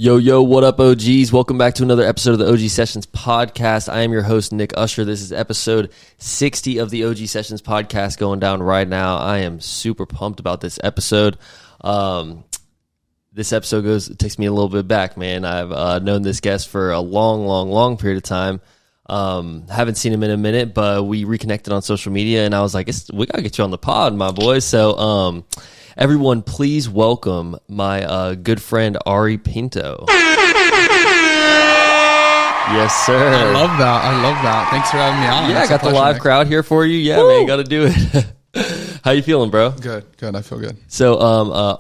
Yo, what up, OGs? Welcome back to another episode of the OG Sessions podcast. I am your host, Nick Usher. This is episode 60 of the OG Sessions podcast going down right now. I am super pumped about this episode. This episode takes me a little bit back, man. I've known this guest for a long period of time. Haven't seen him in a minute, but we reconnected on social media, and I was like, we got to get you on the pod, my boy. So, everyone, please welcome my good friend, Ari Pinto. Yes, sir. I love that. Thanks for having me on. Yeah, I got the live crowd here for you. Yeah, Woo! man, you got to do it. How you feeling, bro? Good. I feel good. So,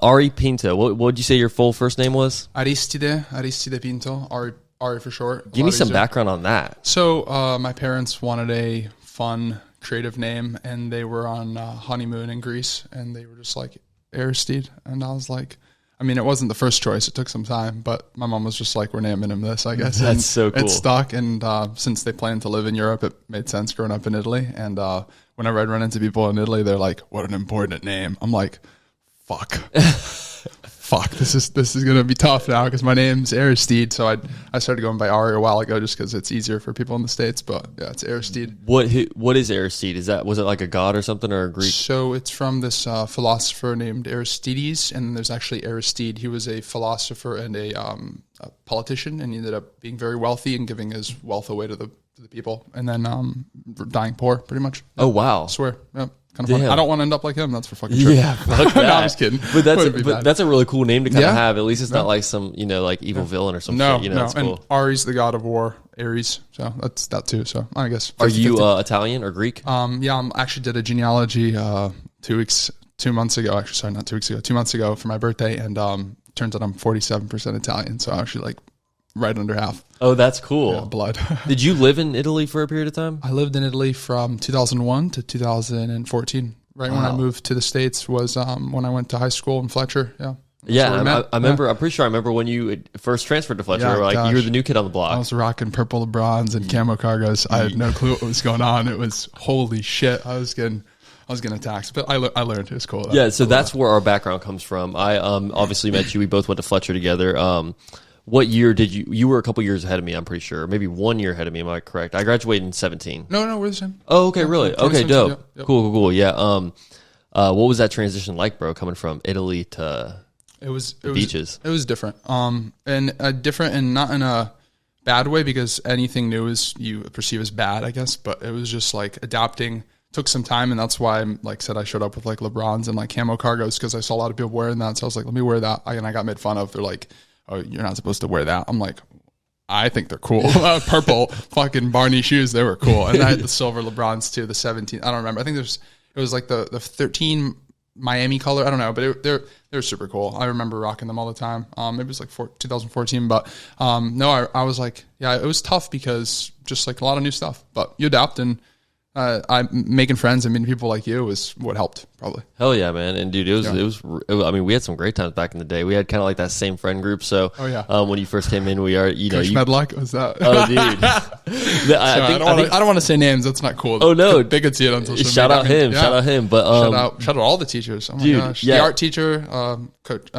Ari Pinto, what would you say your full first name was? Aristide Pinto, Ari for short. Give me some background on that. So, my parents wanted a fun, creative name, and they were on honeymoon in Greece, and they were just like, Aristide, and I was like, I mean, it wasn't the first choice. It took some time, but my mom was just like, we're naming him this, I guess. That's so cool. It stuck, and since they planned to live in Europe, it made sense growing up in Italy. And whenever I'd run into people in Italy, they're like, what an important name. I'm like, fuck, this is going to be tough now because my name's Aristide. So I started going by Ari a while ago just because it's easier for people in the States. But yeah, it's Aristide. What is Aristide? Was it like a god or something, or a Greek? So it's from this philosopher named Aristides, and there's actually Aristide. He was a philosopher and a politician, and he ended up being very wealthy and giving his wealth away to the people, and then dying poor, pretty much. Oh, wow. I swear. Yeah. Kind of fun. I don't want to end up like him. That's for fucking sure. Yeah, fuck that. No, I'm just kidding. But that's a really cool name to kind of have. At least it's No. not like some, like evil villain or something. No, That's cool. And Ari's the god of war, Ares. So that's that too. So I guess. 50, Are you Italian or Greek? Yeah, I actually did a genealogy 2 months ago. Actually, sorry, not 2 weeks ago. 2 months ago for my birthday, and turns out I'm 47% Italian. So I'm actually like right under half. Oh, that's cool. Yeah, blood. Did you live in Italy for a period of time? I lived in Italy from 2001 to 2014. Right when I moved to the States was when I went to high school in Fletcher. Yeah. Yeah, I remember. Yeah. I'm pretty sure I remember when you first transferred to Fletcher. Yeah, you were the new kid on the block. I was rocking purple LeBrons and camo cargos. I had no clue what was going on. It was holy shit. I was getting attacked, but I learned. It was cool. Yeah, so that's where our background comes from. I obviously met you. We both went to Fletcher together. What year did you were a couple years ahead of me, I'm pretty sure. Maybe 1 year ahead of me, am I correct? I graduated in 17. No, we're the same. Oh, okay, really? Okay, dope. Yep. Cool. Yeah. What was that transition like, bro, coming from Italy to beaches? It was different. And different and not in a bad way, because anything new is you perceive as bad, I guess, but it was just like adapting. Took some time, and that's why I said I showed up with like LeBrons and like camo cargos, because I saw a lot of people wearing that. So I was like, let me wear that. And I got made fun of. They're like, oh, you're not supposed to wear that. I'm like, I think they're cool. Purple fucking Barney shoes, they were cool. And I had the silver LeBrons too, the 17. I don't remember. I think it was like the 13 Miami color. I don't know, but they're super cool. I remember rocking them all the time. It was like 2014, but no, I was like, yeah, it was tough because just like a lot of new stuff, but you adapt, and I'm making friends and meeting people like you was what helped, probably. Hell yeah, man. And dude, it was I mean, we had some great times back in the day. We had kind of like that same friend group. So when you first came in, we are, Coach Medlock was that? Oh, dude. I don't want to say names. That's not cool. Oh, no. They could see it on social media. Shout out him. But shout out all the teachers. Oh my dude, gosh. The art teacher, Coach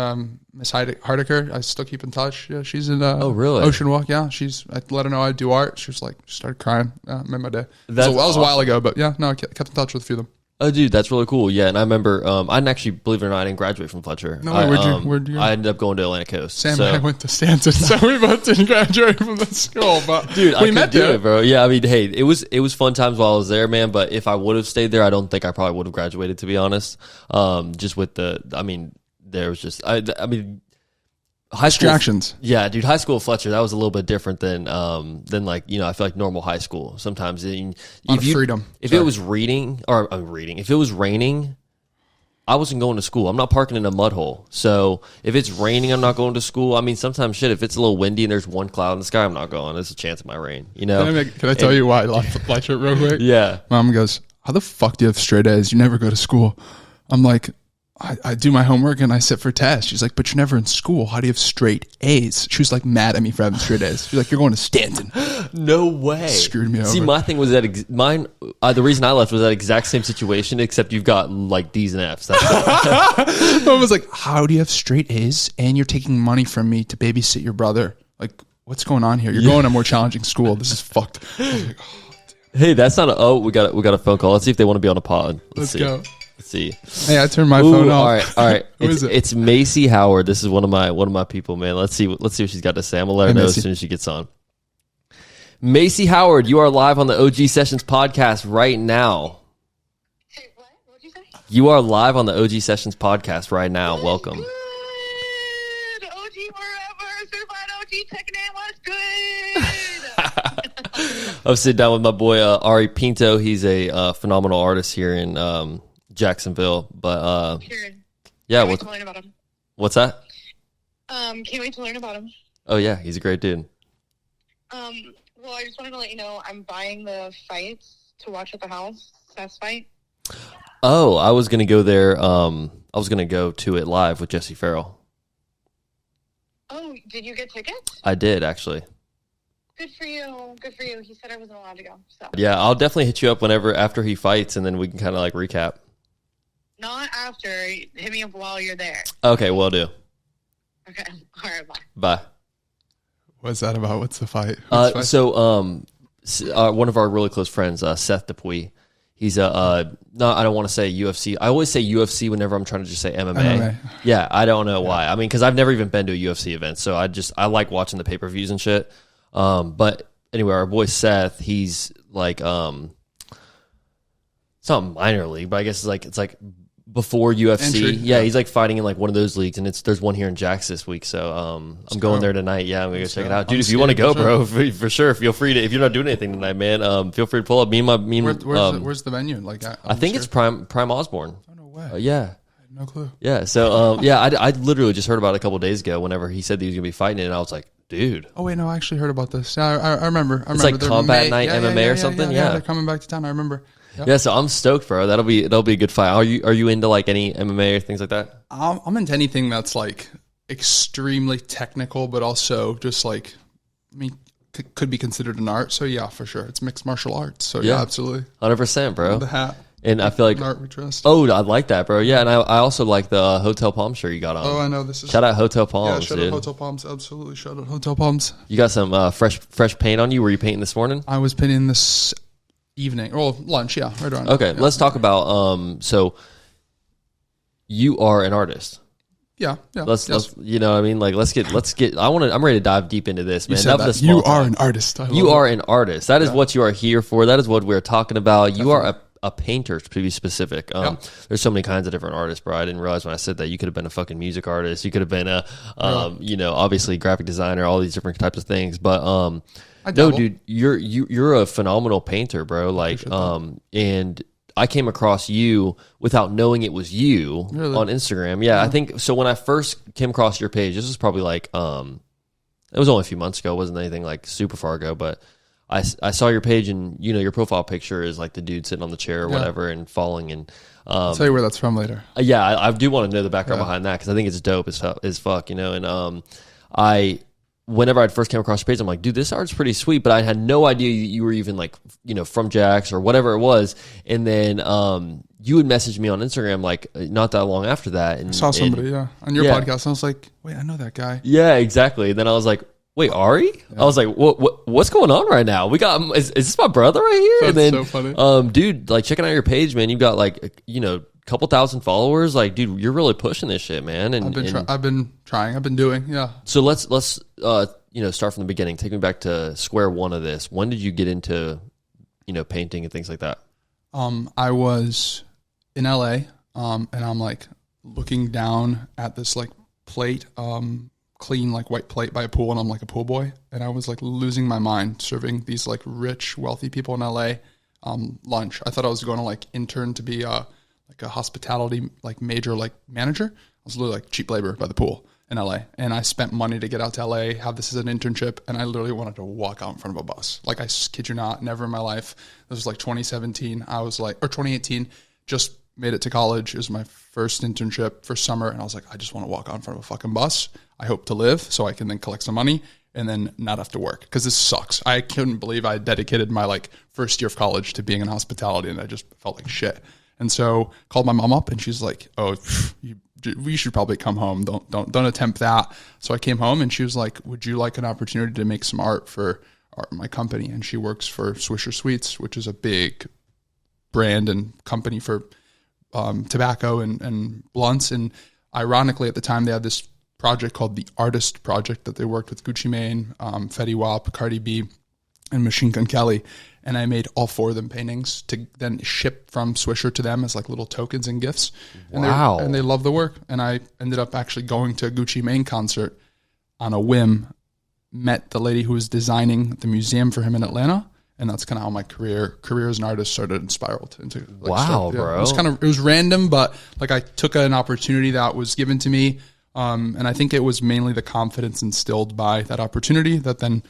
Miss Hardiker, I still keep in touch. Yeah, she's in really? Ocean Walk. Yeah, I let her know I do art. She was like, she started crying. Made my day. That was a while ago, but yeah, no, I kept in touch with a few of them. Oh, dude, that's really cool. Yeah, and I remember, I didn't actually, believe it or not, I didn't graduate from Fletcher. No, where'd you go? I ended up going to Atlantic Coast. Sam and I went to Stanton, so we both didn't graduate from the school. But dude, we met there, bro. Yeah, I mean, hey, it was fun times while I was there, man. But if I would have stayed there, I don't think I probably would have graduated, to be honest. Just with there was just, I mean. High school, distractions. Yeah, dude. High school at Fletcher, that was a little bit different than like, I feel like normal high school. Sometimes freedom. If it was if it was raining, I wasn't going to school. I'm not parking in a mud hole. So if it's raining, I'm not going to school. I mean, sometimes if it's a little windy and there's one cloud in the sky, I'm not going. There's a chance it might rain. Can I tell you why I left the Fletcher real quick? Yeah. Mom goes, how the fuck do you have straight A's? You never go to school. I'm like, I do my homework and I sit for tests. She's like, but you're never in school. How do you have straight A's? She was like mad at me for having straight A's. She's like, you're going to Stanton. No way. Screwed me over. See, my thing was that the reason I left was that exact same situation, except you've got like D's and F's. I was like, how do you have straight A's and you're taking money from me to babysit your brother? Like, what's going on here? You're going to a more challenging school. This is fucked. I was like, oh, hey, that's not we got a phone call. Let's see if they want to be on a pod. Let's go. Let's see. Hey, I turned my phone off. All right. Who is it? It's Macy Howard. This is one of my people, man. Let's see what she's got to say. I'm gonna let her know Macy. as soon as she gets on. Macy Howard, you are live on the OG Sessions podcast right now. Hey, what? What'd you say? You are live on the OG Sessions podcast right now. Welcome. Good. OG forever. Certified OG. Checking in. What's good? I'm sitting down with my boy Ari Pinto. He's a phenomenal artist here in Jacksonville. But yeah, Can't wait to learn about him. what's that? Can't wait to learn about him. Oh yeah, he's a great dude. Well, I just wanted to let you know I'm buying the fights to watch at the house. Seth's fight. Oh, I was gonna go there. I was gonna go to it live with Jesse Farrell. Oh, did you get tickets? I did actually. Good for you. Good for you. He said I wasn't allowed to go. So Yeah, I'll definitely hit you up after he fights, and then we can kind of like recap. not after. Hit me up while you're there. Okay, will do. Okay. All right. Bye. Bye. What's that about? What's the fight? So, one of our really close friends, Seth Dupuy, he's no, I don't want to say UFC. I always say UFC whenever I'm trying to just say MMA. Yeah, I don't know why. I mean, because I've never even been to a UFC event, so I like watching the pay-per-views and shit. But anyway, our boy Seth, he's like, it's not minor league, but I guess it's like before UFC. Entry, yeah, he's like fighting in like one of those leagues, and there's one here in Jax this week. So I'm going there tonight. Yeah, I'm gonna go check it out, dude. If you want to go, bro, for sure. Feel freel to. If you're not doing anything tonight, man, feel free to pull up. Where's the venue? Like, I think it's Prime Osborne. Oh, no way. Yeah. I had no clue. Yeah. So I literally just heard about it a couple of days ago. Whenever he said that he was gonna be fighting it, and I was like, dude. Oh wait, no, I actually heard about this. Yeah, I remember. It's like Combat Night MMA or something. Yeah, they're coming back to town. I remember. Yep. Yeah, so I'm stoked, bro. That'll be a good fight. Are you into like any MMA or things like that? I'm into anything that's like extremely technical, but also just like, I mean, could be considered an art. So yeah, for sure, it's mixed martial arts. So yeah, absolutely, 100%, bro. The hat. And I feel like art we trust. Oh, I like that, bro. Yeah, and I also like the Hotel Palm shirt you got on. Oh, I know this is. Shout out Hotel Palms, shout out Hotel Palms. Absolutely, shout out Hotel Palms. You got some fresh paint on you. Were you painting this morning? I was painting this evening. Well, lunch. Yeah, right around. Okay, let's talk about. So you are an artist. Yeah. Let's you know what I mean, like let's get. I'm ready to dive deep into this, man. You said that. You are an artist. You are an artist. That is what you are here for. That is what we're talking about. You are a painter, to be specific. There's so many kinds of different artists, bro. I didn't realize when I said that you could have been a fucking music artist. You could have been a, obviously graphic designer, all these different types of things. But no, dude, you're a phenomenal painter, bro. Like, and I came across you without knowing it was you on Instagram. Yeah, I think so. When I first came across your page, this was probably like, it was only a few months ago. It wasn't anything like super far ago, but I saw your page, and your profile picture is like the dude sitting on the chair or whatever and falling. And I'll tell you where that's from later. Yeah, I do want to know the background behind that, because I think it's dope as fuck, And whenever I first came across your page, I'm like, dude, this art's pretty sweet, but I had no idea you were even like, from Jax or whatever it was. And then you had messaged me on Instagram like not that long after that. And I saw somebody, on your podcast, and I was like, wait, I know that guy. Yeah, exactly. And then I was like, wait, Ari? Yeah. I was like, what's going on right now? We got is this my brother right here? That's and then, so funny. Dude, like checking out your page, man, you've got like couple thousand followers. Like, dude, you're really pushing this shit, man. And I've been trying. I've been doing. Yeah. So let's start from the beginning. Take me back to square one of this. When did you get into painting and things like that? I was in LA, and I'm like looking down at this like plate, clean like white plate by a pool, and I'm like a pool boy, and I was like losing my mind serving these like rich, wealthy people in LA lunch. I thought I was going to like intern to be like a hospitality like major like manager. I was literally like cheap labor by the pool in LA, and I spent money to get out to LA, have this as an internship, and I literally wanted to walk out in front of a bus. Like, I kid you not, never in my life. This was like 2017. I was like, or 2018, just made it to college. It was my first internship, first summer. And I was like, I just want to walk out in front of a fucking bus. I hope to live so I can then collect some money and then not have to work, because this sucks. I couldn't believe I dedicated my like first year of college to being in hospitality, and I just felt like shit. And so called my mom up, and she's like, "Oh, we should probably come home. Don't attempt that." So I came home, and she was like, "Would you like an opportunity to make some art for my company?" And she works for Swisher Sweets, which is a big brand and company for tobacco and blunts. And ironically, at the time, they had this project called the Artist Project that they worked with Gucci Mane, Fetty Wap, Cardi B, and Machine Gun Kelly. And I made all 4 of them paintings to then ship from Swisher to them as like little tokens and gifts. And Wow. And they love the work. And I ended up actually going to a Gucci Mane concert on a whim, met the lady who was designing the museum for him in Atlanta. And that's kind of how my career as an artist started and spiraled into. Like, Wow, yeah, bro. it was random, but like I took an opportunity that was given to me. And I think it was mainly the confidence instilled by that opportunity that then,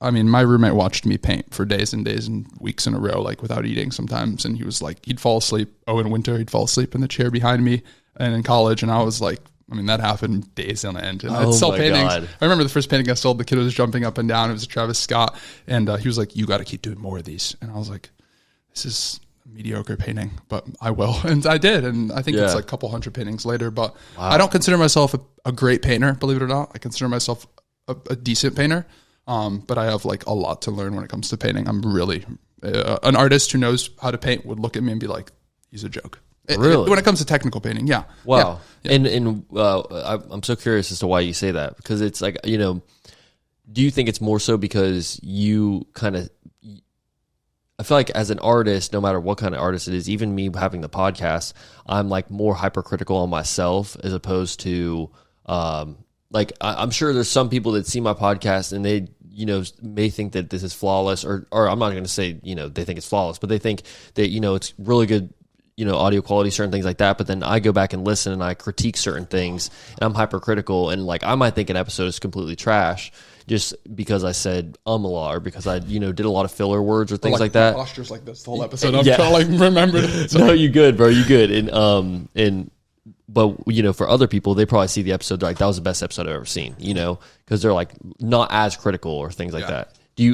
I mean, my roommate watched me paint for days and days and weeks in a row, like without eating sometimes. And he was like, he'd fall asleep. Oh, in winter, he'd fall asleep in the chair behind me. And in college, and I was like, I mean, that happened days on end. And I'd sell paintings. God. I remember the first painting I sold, the kid was jumping up and down. It was a Travis Scott. And he was like, "You got to keep doing more of these." And I was like, "This is a mediocre painting, but I will." And I did. And I think it's like a couple hundred paintings later. But I don't consider myself a great painter, believe it or not. I consider myself a decent painter. But I have like a lot to learn when it comes to painting. I'm really an artist who knows how to paint would look at me and be like, "He's a joke." Really? When it comes to technical painting, yeah. Wow. Yeah. And I'm so curious as to why you say that, because it's like, you know, do you think it's more so because you kind of, I feel like as an artist, no matter what kind of artist it is, even me having the podcast, I'm like more hypercritical on myself as opposed to, like, I'm sure there's some people that see my podcast and they, you know, may think that this is flawless, or I'm not going to say, you know, they think it's flawless, but they think that, you know, it's really good, you know, audio quality, certain things like that. But then I go back and listen and I critique certain things and I'm hypercritical. And like, I might think an episode is completely trash just because I said a lot, or because I, you know, did a lot of filler words or things like that. Postures like this the whole episode. I'm trying to like remember it. No, you good, bro. You good. But you know, for other people, they probably see the episode like that was the best episode I've ever seen, you know, because they're like not as critical or things like that. Do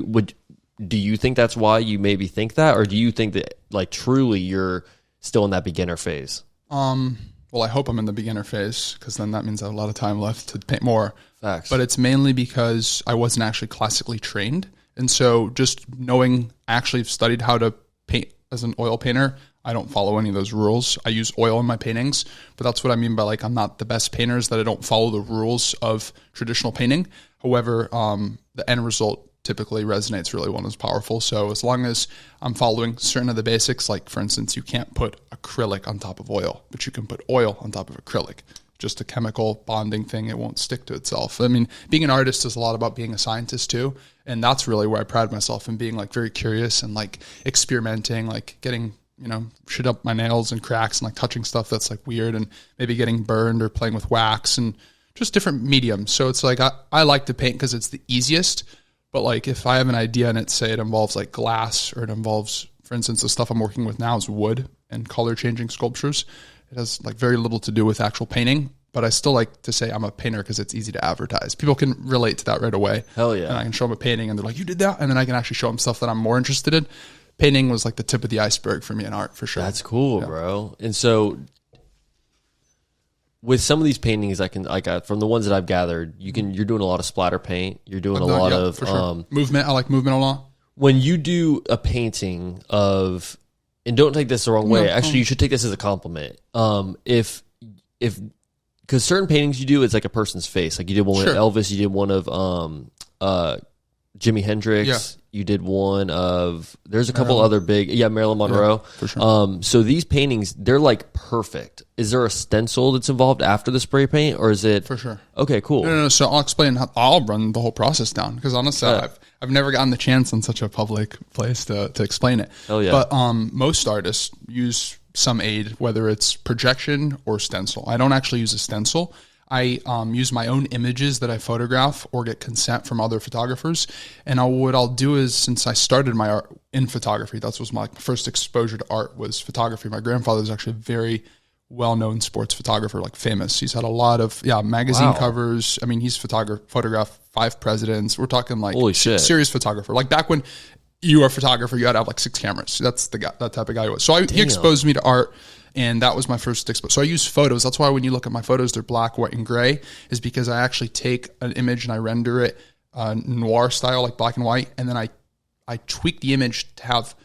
you think that's why you maybe think that, or do you think that like truly you're still in that beginner phase? Well, I hope I'm in the beginner phase, because then that means I have a lot of time left to paint more. Facts. But it's mainly because I wasn't actually classically trained. And so just knowing, I actually studied how to paint as an oil painter. I don't follow any of those rules. I use oil in my paintings, but that's what I mean by like, I'm not the best painter, is that I don't follow the rules of traditional painting. However, the end result typically resonates really well and is powerful. So as long as I'm following certain of the basics, like for instance, you can't put acrylic on top of oil, but you can put oil on top of acrylic. Just a chemical bonding thing. It won't stick to itself. I mean, being an artist is a lot about being a scientist too. And that's really where I pride myself in, being like very curious and like experimenting, like getting, you know, shit up my nails and cracks and like touching stuff that's like weird and maybe getting burned or playing with wax and just different mediums. So it's like, I like to paint because it's the easiest. But like if I have an idea and say it involves like glass, or it involves, for instance, the stuff I'm working with now is wood and color changing sculptures. It has like very little to do with actual painting, but I still like to say I'm a painter because it's easy to advertise. People can relate to that right away. Hell yeah. And I can show them a painting and they're like, "You did that?" And then I can actually show them stuff that I'm more interested in. Painting was like the tip of the iceberg for me in art, for sure. That's cool, bro. And so with some of these paintings, I can, like, from the ones that I've gathered, you're doing a lot of splatter paint. You're doing a lot of for sure. Movement. I like movement a lot. When you do a painting of, and don't take this the wrong way. Actually, you should take this as a compliment. If because certain paintings you do, it's like a person's face. Like you did one of Elvis, you did one of Jimi Hendrix. Yeah. You did one of, there's a couple other big, Marilyn Monroe. Yeah, for sure. So these paintings, they're like perfect. Is there a stencil that's involved after the spray paint, or is it? For sure. Okay, cool. No. So I'll explain how I'll run the whole process down, because honestly, I've never gotten the chance on such a public place to explain it. Hell yeah. But most artists use some aid, whether it's projection or stencil. I don't actually use a stencil. I use my own images that I photograph or get consent from other photographers. And what I'll do is, since I started my art in photography, that was my first exposure to art was photography. My grandfather was actually a very well-known sports photographer, like famous. He's had a lot of magazine covers. I mean, he's photographed 5 presidents. We're talking like holy shit, serious photographer. Like back when you were a photographer, you had to have like 6 cameras. That's the guy, that type of guy he was. So he exposed me to art. And that was my first exposure. So I use photos. That's why when you look at my photos, they're black, white, and gray, is because I actually take an image and I render it noir style, like black and white. And then I tweak the image to have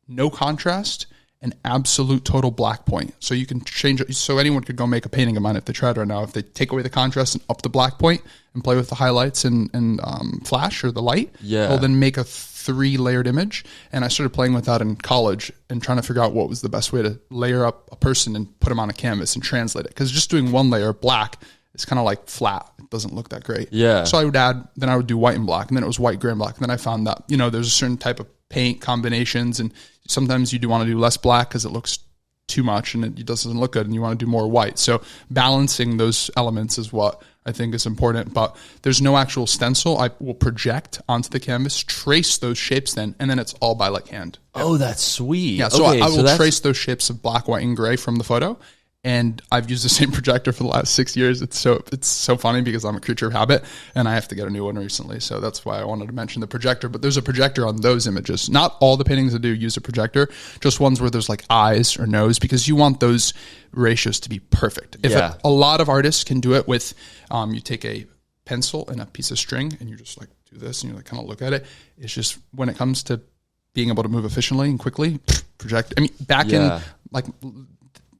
no contrast and absolute total black point. So you can change it. So anyone could go make a painting of mine if they tried right now. If they take away the contrast and up the black point and play with the highlights and flash or the light, they'll then make a 3-layered image. And I started playing with that in college and trying to figure out what was the best way to layer up a person and put them on a canvas and translate it. Because just doing one layer black is kind of like flat. It doesn't look that great. Yeah. So I would do white and black, and then it was white, gray, and black. And then I found that, there's a certain type of paint combinations, and sometimes you do want to do less black because it looks too much and it doesn't look good, and you want to do more white. So balancing those elements is what I think is important. But there's no actual stencil. I will project onto the canvas, trace those shapes then, and then it's all by like hand. Oh, that's sweet. Yeah, so I will trace those shapes of black, white, and gray from the photo. And I've used the same projector for the last 6 years. It's so funny because I'm a creature of habit and I have to get a new one recently. So that's why I wanted to mention the projector. But there's a projector on those images. Not all the paintings I do use a projector, just ones where there's like eyes or nose, because you want those ratios to be perfect. If a lot of artists can do it with, you take a pencil and a piece of string and you just like do this and you like kind of look at it. It's just when it comes to being able to move efficiently and quickly, project. I mean, in like,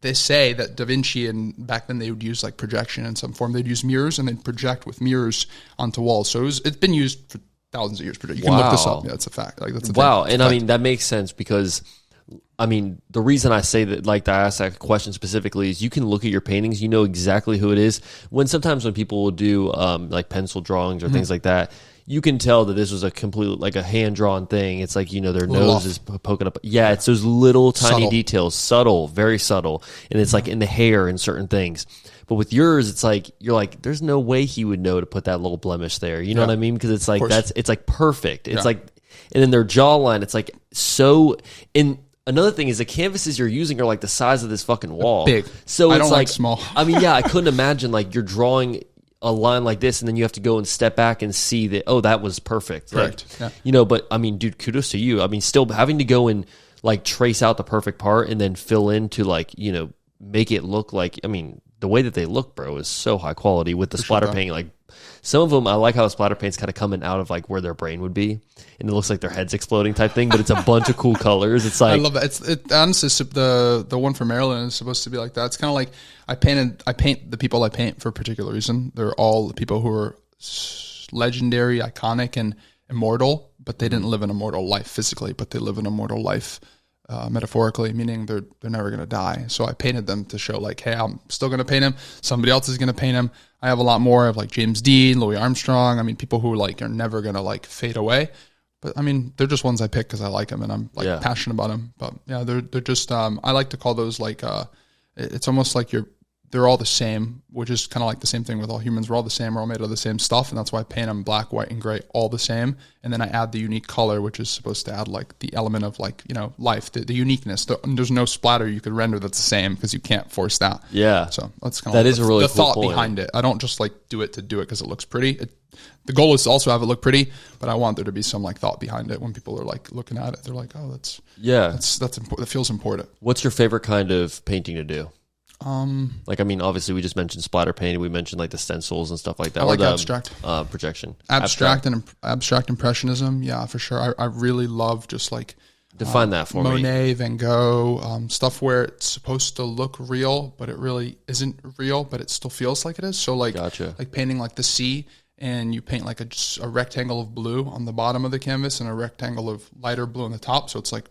they say that Da Vinci and back then they would use like projection in some form. They'd use mirrors and they'd project with mirrors onto walls. So it's been used for thousands of years. You can look this up. Yeah, it's a fact. Like that's a thing. And I mean that makes sense because I mean the reason I say that, like I asked that question specifically, is you can look at your paintings, you know exactly who it is. Sometimes when people will do like pencil drawings or things like that, you can tell that this was a complete, like a hand-drawn thing. It's like, their nose is poking up. Yeah, it's those little tiny details, subtle, very subtle. And it's like in the hair and certain things. But with yours, it's like, you're like, there's no way he would know to put that little blemish there. You know what I mean? Because it's like, it's like perfect. It's like, and then their jawline, it's like so, and another thing is the canvases you're using are like the size of this fucking wall. Big. So I it's don't like small. I mean, I couldn't imagine like you're drawing a line like this and then you have to go and step back and see that, oh, that was perfect. Correct. Like, but I mean, dude, kudos to you. I mean, still having to go and like trace out the perfect part and then fill in to like, make it look like, I mean, the way that they look, bro, is so high quality with the splatter paint. Like some of them, I like how the splatter paint's kind of coming out of like where their brain would be, and it looks like their head's exploding type thing. But it's a bunch of cool colors. It's like I love that. Honestly, the one for Maryland is supposed to be like that. It's kind of like I paint the people I paint for a particular reason. They're all the people who are legendary, iconic, and immortal, but they didn't live an immortal life physically, but they live an immortal life metaphorically, meaning they're never going to die. So I painted them to show like, hey, I'm still going to paint him. Somebody else is going to paint him. I have a lot more of like James Dean, Louis Armstrong. I mean, people who like are never going to like fade away. But I mean, they're just ones I pick because I like them and I'm like passionate about them. But yeah, they're just, I like to call those like, it's almost like they're all the same, which is kind of like the same thing with all humans. We're all the same. We're all made of the same stuff. And that's why I paint them black, white, and gray, all the same. And then I add the unique color, which is supposed to add like the element of like, life, the uniqueness. There's no splatter you could render that's the same because you can't force that. Yeah. So that's kind of like a really the cool thought point behind it. I don't just like do it because it looks pretty. The goal is to also have it look pretty, but I want there to be some like thought behind it. When people are like looking at it, they're like, oh, that's important. That feels important. What's your favorite kind of painting to do? Like, I mean, obviously we just mentioned splatter painting. We mentioned like the stencils and stuff like that. I like abstract. Projection. Abstract and abstract impressionism. Yeah, for sure. I really love just like define that for Monet, me. Van Gogh, stuff where it's supposed to look real, but it really isn't real, but it still feels like it is. So like, like painting like the sea, and you paint like a rectangle of blue on the bottom of the canvas and a rectangle of lighter blue on the top. So it's like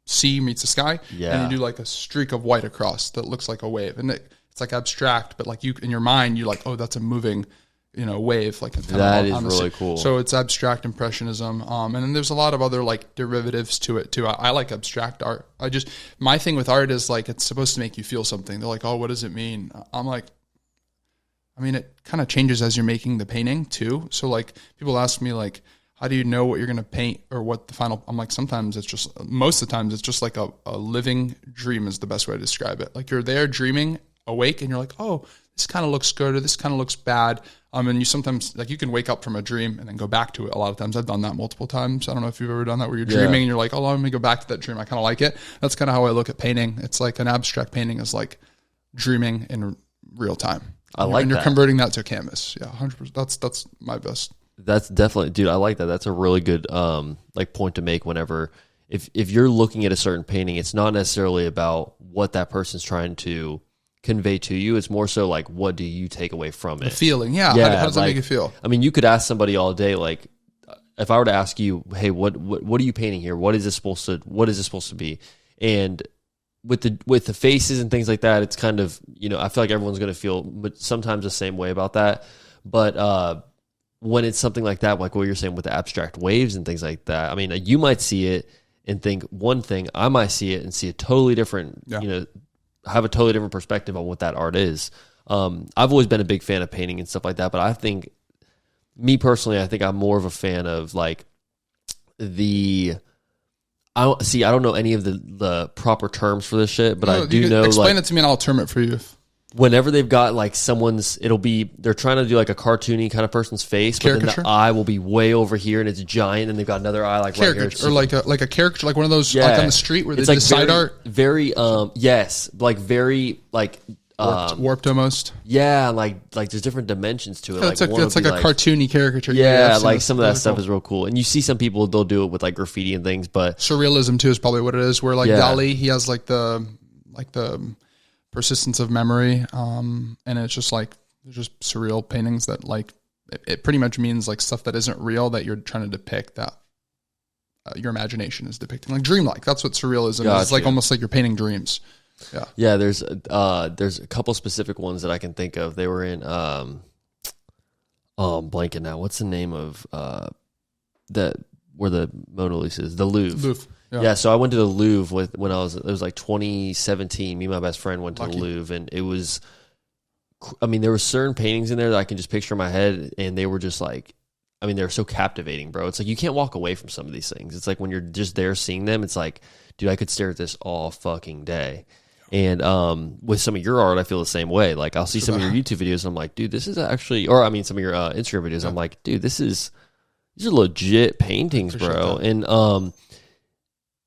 sea meets the sky, and you do like a streak of white across that looks like a wave, and it's like abstract, but like you in your mind you're like, oh, that's a moving wave, like that is really cool. So it's abstract impressionism, and then there's a lot of other like derivatives to it too. I like abstract art. My thing with art is like it's supposed to make you feel something. They're like, oh, what does it mean? I'm like, I mean, it kind of changes as you're making the painting too. So like people ask me like, how do you know what you're going to paint or what the final, I'm like, most of the times it's just like a living dream is the best way to describe it. Like you're there dreaming awake and you're like, oh, this kind of looks good or this kind of looks bad. And you sometimes, like you can wake up from a dream and then go back to it. A lot of times I've done that multiple times. I don't know if you've ever done that where you're dreaming and you're like, oh, let me go back to that dream. I kind of like it. That's kind of how I look at painting. It's like an abstract painting is like dreaming in real time. I like that. And you're converting that to a canvas. Yeah, 100%. That's my best. That's definitely, dude, I like that. That's a really good like point to make whenever, if you're looking at a certain painting, it's not necessarily about what that person's trying to convey to you. It's more so like, what do you take away from it? The feeling, yeah. How does that make you feel? I mean, you could ask somebody all day, like, if I were to ask you, hey, what are you painting here? What is this supposed to be? And with the faces and things like that, it's kind of, I feel like everyone's going to feel sometimes the same way about that. But when it's something like that, like what you're saying with the abstract waves and things like that, I mean, you might see it and think one thing, I might see it and see a totally different, have a totally different perspective on what that art is. I've always been a big fan of painting and stuff like that, but I think, me personally, I think I'm more of a fan of like I don't know any of the proper terms for this shit, but I do know. Explain it to me and I'll term it for you. Whenever they've got like they're trying to do like a cartoony kind of person's face, but then the eye will be way over here and it's giant, and they've got another eye like right here. Or like a caricature, like one of those like on the street where they do side art. Very, yes, like very like warped almost. Yeah, like there's different dimensions to it. Yeah, it's like a cartoony caricature. Yeah, like some of that stuff is real cool. And you see some people, they'll do it with like graffiti and things, but surrealism too is probably what it is. Where like Dali, he has like the persistence of memory, and it's just like there's just surreal paintings that like it pretty much means like stuff that isn't real that you're trying to depict that your imagination is depicting, like dreamlike. That's what surrealism is. It's like almost like you're painting dreams. Yeah. There's a couple specific ones that I can think of. They were in I'm blanking now. What's the name of that where the Mona Lisa is? The Louvre. Yeah, so I went to the Louvre it was like 2017. Me and my best friend went to the Louvre, and it was, I mean, there were certain paintings in there that I can just picture in my head, and they were just like, I mean, they were so captivating, bro. It's like you can't walk away from some of these things. It's like when you're just there seeing them, it's like, dude, I could stare at this all fucking day. And with some of your art, I feel the same way. Like I'll see some of your YouTube videos, and I'm like, dude, this is actually, or I mean, some of your Instagram videos, I'm like, dude, these are legit paintings, bro. And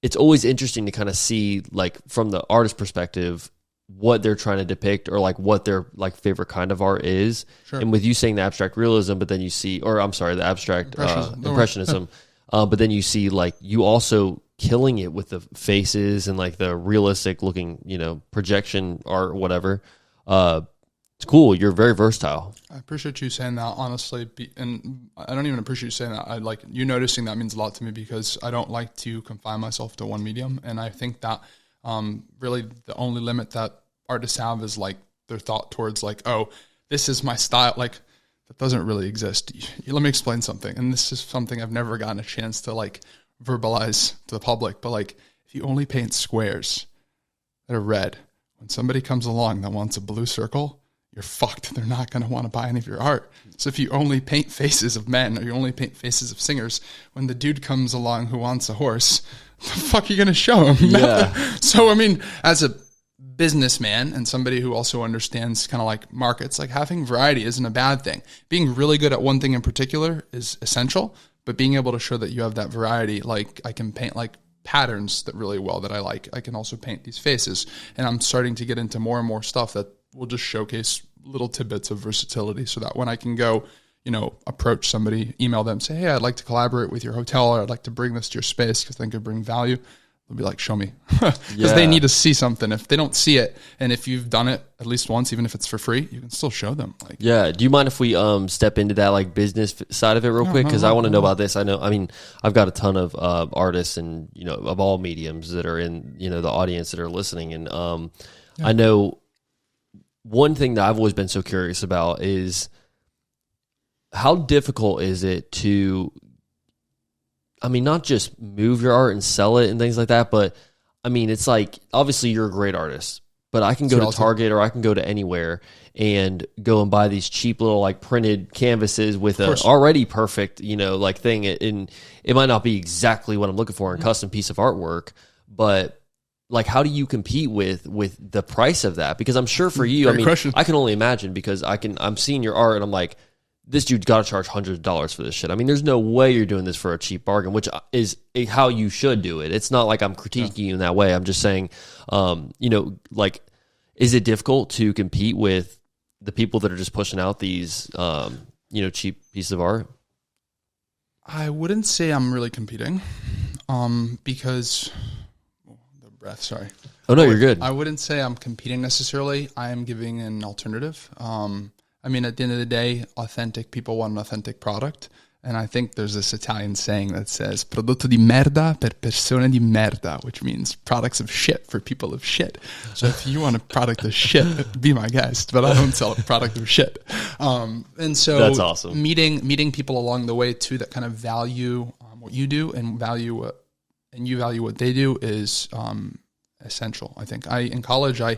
it's always interesting to kind of see, like, from the artist perspective, what they're trying to depict or like what their like favorite kind of art is. Sure. And with you saying the abstract realism, but then you see, or I'm sorry, the abstract impressionism, but then you see like you also killing it with the faces and like the realistic looking, projection art or whatever. It's cool. You're very versatile. I appreciate you saying that, honestly. And I don't even appreciate you saying that. I like you noticing that means a lot to me because I don't like to confine myself to one medium. And I think that really the only limit that artists have is like their thought towards like, oh, this is my style. Like that doesn't really exist. Let me explain something. And this is something I've never gotten a chance to like verbalize to the public. But like if you only paint squares that are red, when somebody comes along that wants a blue circle, you're fucked. They're not going to want to buy any of your art. So if you only paint faces of men or you only paint faces of singers, when the dude comes along who wants a horse, the fuck are you going to show him? Yeah. So, I mean, as a businessman and somebody who also understands kind of like markets, like having variety isn't a bad thing. Being really good at one thing in particular is essential, but being able to show that you have that variety, like I can paint like patterns that really well that I like. I can also paint these faces, and I'm starting to get into more and more stuff that will just showcase little tidbits of versatility so that when I can go, approach somebody, email them, say, hey, I'd like to collaborate with your hotel, or I'd like to bring this to your space because I think it could bring value. They'll be like, show me. Because they need to see something. If they don't see it, and if you've done it at least once, even if it's for free, you can still show them. Like, yeah. Do you mind if we step into that like business side of it real quick? Because I want to know about this. I've got a ton of artists and, of all mediums that are in, the audience that are listening. And I know one thing that I've always been so curious about is how difficult is it to, not just move your art and sell it and things like that, but it's like, obviously you're a great artist, but I can go to Target or I can go to anywhere and go and buy these cheap little like printed canvases with a already perfect, like thing. And it might not be exactly what I'm looking for in a custom piece of artwork, but like, how do you compete with the price of that? Because I'm sure for you, I can only imagine, because I'm seeing your art and I'm like, this dude's got to charge hundreds of dollars for this shit. I mean, there's no way you're doing this for a cheap bargain, which is how you should do it. It's not like I'm critiquing you in that way. I'm just saying, like, is it difficult to compete with the people that are just pushing out these, cheap pieces of art? I wouldn't say I'm really competing, because the breath. Sorry. Oh no, you're good. I wouldn't say I'm competing necessarily. I am giving an alternative. At the end of the day, authentic people want an authentic product. And I think there's this Italian saying that says, prodotto di merda per persone di merda, which means products of shit for people of shit. So if you want a product of shit, be my guest, but I don't sell a product of shit. And so that's awesome. Meeting people along the way too, that kind of value what you do and you value what they do is essential. I think in college, I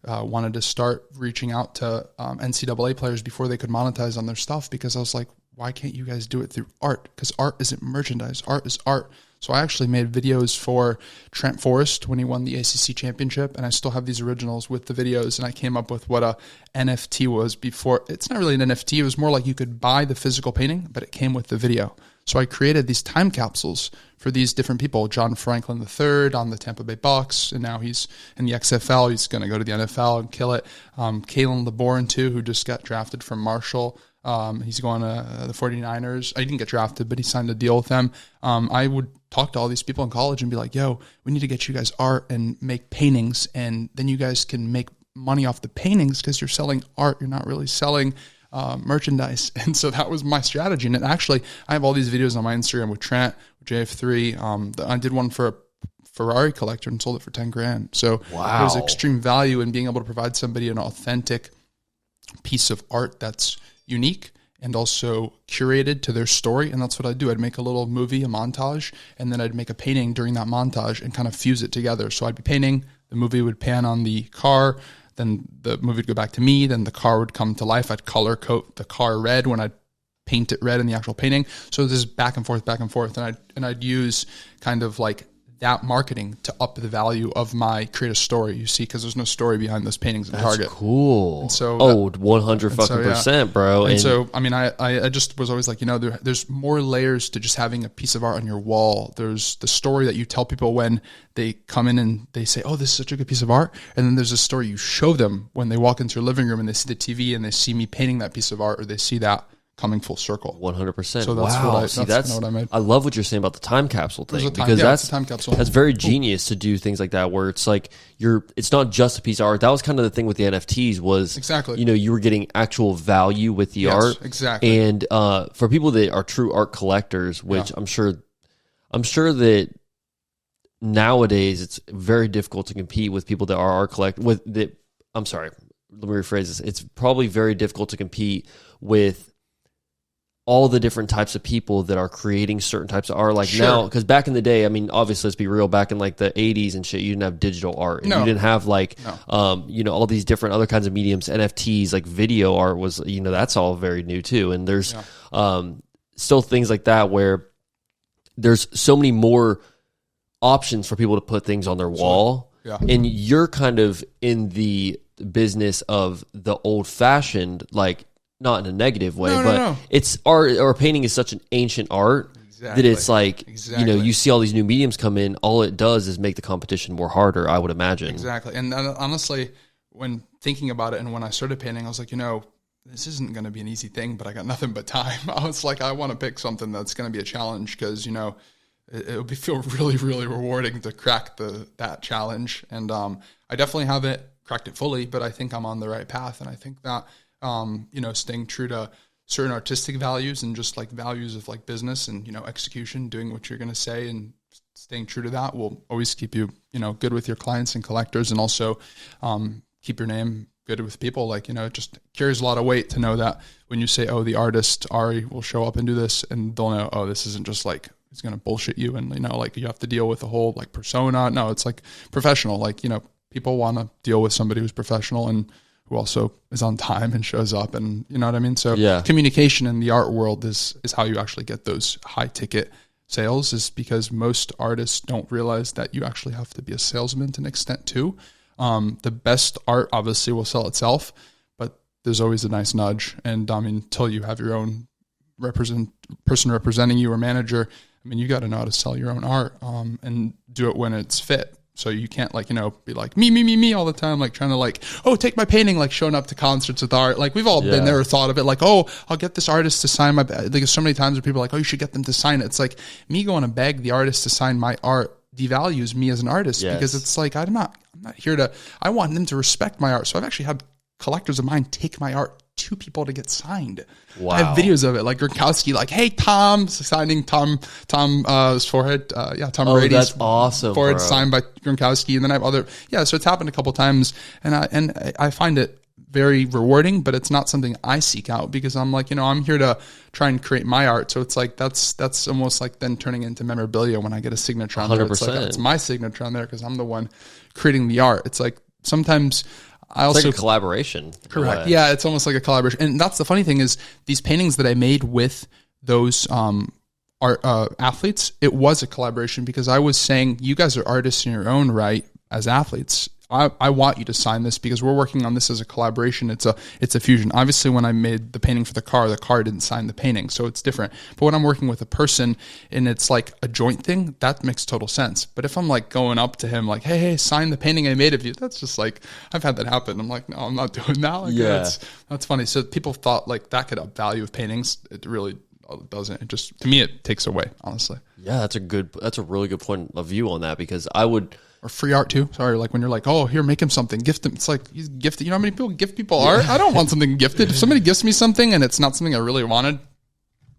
wanted to start reaching out to NCAA players before they could monetize on their stuff, because I was like, why can't you guys do it through art? Because art isn't merchandise. Art is art. So I actually made videos for Trent Forrest when he won the ACC championship, and I still have these originals with the videos, and I came up with what a NFT was before. It's not really an NFT. It was more like you could buy the physical painting, but it came with the video. So I created these time capsules for these different people. John Franklin III on the Tampa Bay Bucks, and now he's in the XFL. He's going to go to the NFL and kill it. Kalen DeBoer, too, who just got drafted from Marshall. He's going to the 49ers. I didn't get drafted, but he signed a deal with them. I would talk to all these people in college and be like, yo, we need to get you guys art and make paintings, and then you guys can make money off the paintings because you're selling art. You're not really selling merchandise. And so that was my strategy. And actually, I have all these videos on my Instagram with Trent, with JF3. I did one for a Ferrari collector and sold it for $10,000. So there's extreme value in being able to provide somebody an authentic piece of art that's unique and also curated to their story. And that's what I'd do. I'd make a little movie, a montage, and then I'd make a painting during that montage and kind of fuse it together. So I'd be painting, the movie would pan on the car, then the movie would go back to me, then the car would come to life. I'd color coat the car red when I'd paint it red in the actual painting. So this is back and forth, and I'd use kind of like that marketing to up the value of my creative story, you see, because there's no story behind those paintings in Target. That's cool. And so 100% bro. And so, I just was always like, there's more layers to just having a piece of art on your wall. There's the story that you tell people when they come in and they say, oh, this is such a good piece of art. And then there's a story you show them when they walk into your living room and they see the TV and they see me painting that piece of art, or they see that coming full circle. 100%. So that's what I made. I love what you're saying about the time capsule thing, because that's a time capsule. That's very genius to do things like that, where it's like it's not just a piece of art. That was kind of the thing with the NFTs was exactly, you were getting actual value with the art. Exactly. And for people that are true art collectors, which I'm sure that nowadays it's very difficult to compete with people that are art collectors. I'm sorry, let me rephrase this. It's probably very difficult to compete with all the different types of people that are creating certain types of art. Like now, because back in the day, obviously, let's be real, back in like the 80s and shit, you didn't have digital art. And you didn't have all these different other kinds of mediums, NFTs, like video art was, that's all very new too. And there's still things like that where there's so many more options for people to put things on their wall. Yeah. And you're kind of in the business of the old fashioned, like, not in a negative way, but it's art, or painting is such an ancient art that it's like, you see all these new mediums come in, all it does is make the competition more harder, I would imagine. Exactly. And honestly, when thinking about it and when I started painting, I was like, this isn't going to be an easy thing, but I got nothing but time. I was like, I want to pick something that's going to be a challenge, because, it'll feel really, really rewarding to crack that challenge. And I definitely haven't cracked it fully, but I think I'm on the right path. And I think that staying true to certain artistic values and just like values of like business and, execution, doing what you're going to say and staying true to that will always keep you, good with your clients and collectors, and also keep your name good with people. Like, it just carries a lot of weight to know that when you say, oh, the artist Ari will show up and do this, and they'll know, oh, this isn't just like, he's going to bullshit you. And, like you have to deal with the whole like persona. No, it's like professional, like, people want to deal with somebody who's professional and who also is on time and shows up, and you know what I mean? So communication in the art world is how you actually get those high ticket sales, is because most artists don't realize that you actually have to be a salesman to an extent too. The best art obviously will sell itself, but there's always a nice nudge. And I mean, until you have your own person representing you or manager, I mean, you got to know how to sell your own art, and do it when it's fit. So you can't like, you know, be like me all the time, like trying to like, oh, take my painting, like showing up to concerts with art. Like we've all been there or thought of it like, oh, I'll get this artist to sign my, like there's so many times where people are like, oh, you should get them to sign it. It's like me going to beg the artist to sign my art devalues me as an artist, because it's like, I'm not here to, I want them to respect my art. So I've actually had collectors of mine take my art to people to get signed. Wow. I have videos of it, like Gronkowski, like, hey, Tom, signing Tom's forehead. Tom Brady's that's awesome, forehead signed by Gronkowski. And then I have other, so it's happened a couple times, and I find it very rewarding, but it's not something I seek out, because I'm like, you know, I'm here to try and create my art. So it's like, that's almost like then turning into memorabilia when I get a signature on there. It's like, it's my signature on there because I'm the one creating the art. It's like sometimes I also, it's like a collaboration. Correct. Yeah, it's almost like a collaboration. And that's the funny thing is these paintings that I made with those art athletes, it was a collaboration, because I was saying, you guys are artists in your own right as athletes. I want you to sign this because we're working on this as a collaboration. It's a fusion. Obviously, when I made the painting for the car didn't sign the painting, so it's different. But when I'm working with a person and it's like a joint thing, that makes total sense. But if I'm like going up to him like, hey, sign the painting I made of you, that's just like, I've had that happen. I'm like, no, I'm not doing that. Like, that's funny. So people thought like that could up value of paintings. It really doesn't. It just, to me, it takes away, honestly. Yeah, that's a really good point of view on that, because I would. Or free art too. Sorry, like when you're like, oh, here, make him something, gift him. It's like, he's gifted. You know how many people gift people art? I don't want something gifted. If somebody gifts me something and it's not something I really wanted,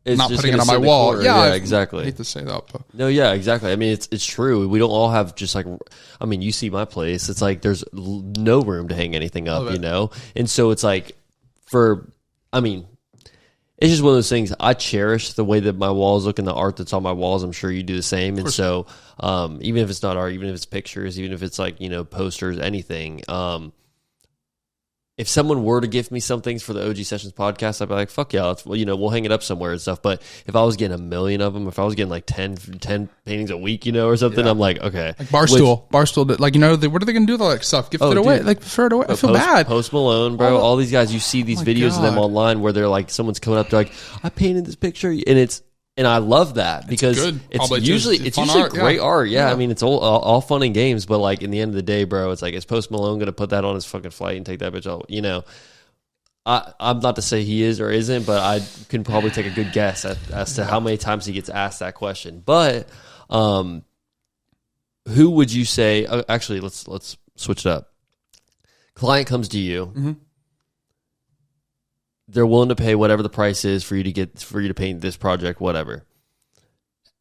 I'm not putting it on my wall. Yeah, exactly. I hate to say that, but no, yeah, exactly. I mean, it's true. We don't all have just like, I mean, you see my place. It's like there's no room to hang anything up, you know, and so it's like it's just one of those things. I cherish the way that my walls look and the art that's on my walls. I'm sure you do the same. And so, even if it's not art, even if it's pictures, even if it's like, you know, posters, anything, if someone were to gift me some things for the OG Sessions podcast, I'd be like, fuck yeah, we'll hang it up somewhere and stuff. But if I was getting 1 million of them, if I was getting like 10 paintings a week, you know, or something, I'm like, okay. Like Barstool, like, you know, what are they going to do with all that stuff? Gift it away? Dude. Like, throw it away? I feel bad. Post Malone, bro, all these guys, you see these videos of them online where they're like, someone's coming up, they're like, I painted this picture, and I love that because it's usually great art. Yeah, I mean, it's all fun and games, but like in the end of the day, bro, it's like, is Post Malone going to put that on his fucking flight and take that bitch out? You know, I'm not to say he is or isn't, but I can probably take a good guess as to how many times he gets asked that question. But who would you say? Actually, let's switch it up. Client comes to you. Mm-hmm. They're willing to pay whatever the price is for you to paint this project, whatever.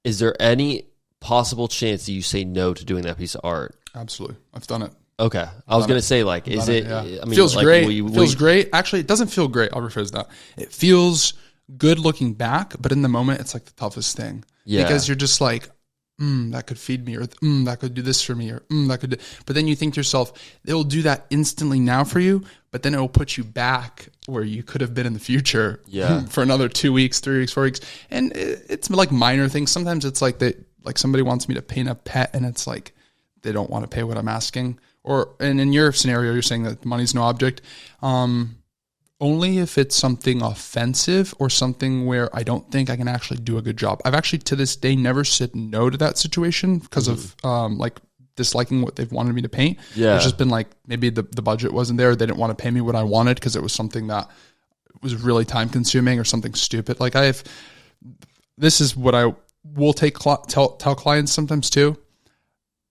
Is there any possible chance that you say no to doing that piece of art? Absolutely. I've done it. Okay. I was going to say, like, is it, I mean, feels like, great. Feels great. Actually, it doesn't feel great. I'll rephrase that. It feels good looking back, but in the moment, it's like the toughest thing. Yeah. Because you're just like, that could feed me, or that could do this for me, or that could do. But then you think to yourself, it'll do that instantly now for you, but then it will put you back where you could have been in the future for another 2 weeks, 3 weeks, 4 weeks. And it's like minor things. Sometimes it's like like somebody wants me to paint a pet and it's like they don't want to pay what I'm asking. And in your scenario, you're saying that money's no object. Only if it's something offensive or something where I don't think I can actually do a good job. I've actually to this day never said no to that situation because of like disliking what they've wanted me to paint. Yeah. It's just been like maybe the budget wasn't there. They didn't want to pay me what I wanted because it was something that was really time consuming or something stupid. Like this is what I will tell clients sometimes too.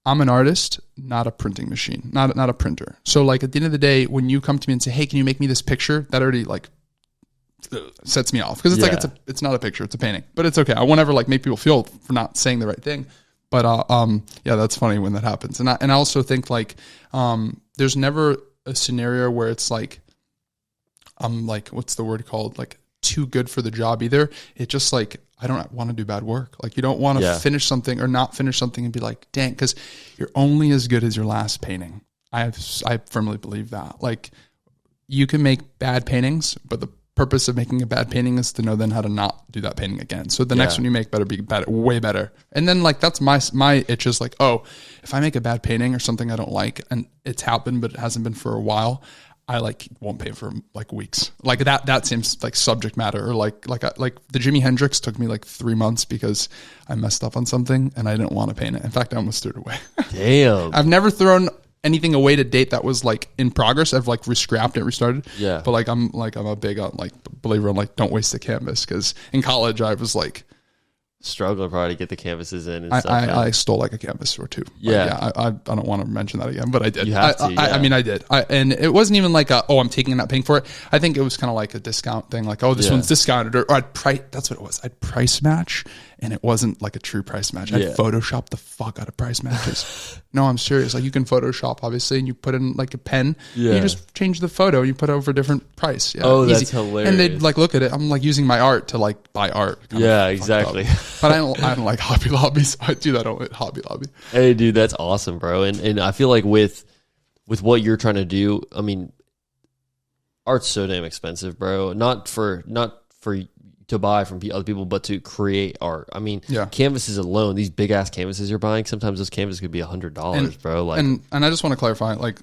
I'm an artist, not a printing machine, not a printer. So like at the end of the day, when you come to me and say, hey, can you make me this picture? That already like sets me off because it's like, it's not a picture, it's a painting, but it's okay. I won't ever like make people feel for not saying the right thing. But yeah, that's funny when that happens. And I also think like there's never a scenario where it's like, I'm like, what's the word called? Like too good for the job either. It just like, I don't want to do bad work. Like you don't want to finish something or not finish something and be like, dang, because you're only as good as your last painting. I firmly believe that. Like, you can make bad paintings, but the purpose of making a bad painting is to know then how to not do that painting again. So the next one you make better be better, way better. And then like that's my itch is like, oh, if I make a bad painting or something I don't like, and it's happened but it hasn't been for a while, I like won't paint for like weeks. Like that seems like subject matter, or like the Jimi Hendrix took me like 3 months because I messed up on something and I didn't want to paint it. In fact, I almost threw it away. Damn. I've never thrown anything away to date that was like in progress. I've like rescrapped it, restarted. Yeah. But like I'm a big like believer in like don't waste the canvas, because in college I was like struggling probably to get the canvases in and stuff. I stole like a canvas or two. Yeah. Like, I don't want to mention that again, but I did. You have to, I mean, I did. And it wasn't even like I'm taking and not paying for it. I think it was kind of like a discount thing. Like, oh, this one's discounted, or I'd price. That's what it was. I'd price match, and it wasn't like a true price match. I'd Photoshop the fuck out of price matches. No, I'm serious. Like, you can Photoshop obviously, and you put in like a pen. Yeah. You just change the photo and you put it over a different price. Yeah. Oh, easy. that's hilarious. And they'd like look at it. I'm like using my art to like buy art. Yeah, exactly. But I don't like Hobby Lobby, so I do that at Hobby Lobby. Hey, dude, that's awesome, bro. And I feel like with what you're trying to do, I mean, art's so damn expensive, bro. Not for to buy from other people, but to create art. I mean, canvases alone, these big ass canvases you're buying, sometimes those canvases could be $100, bro. Like, and I just want to clarify, like,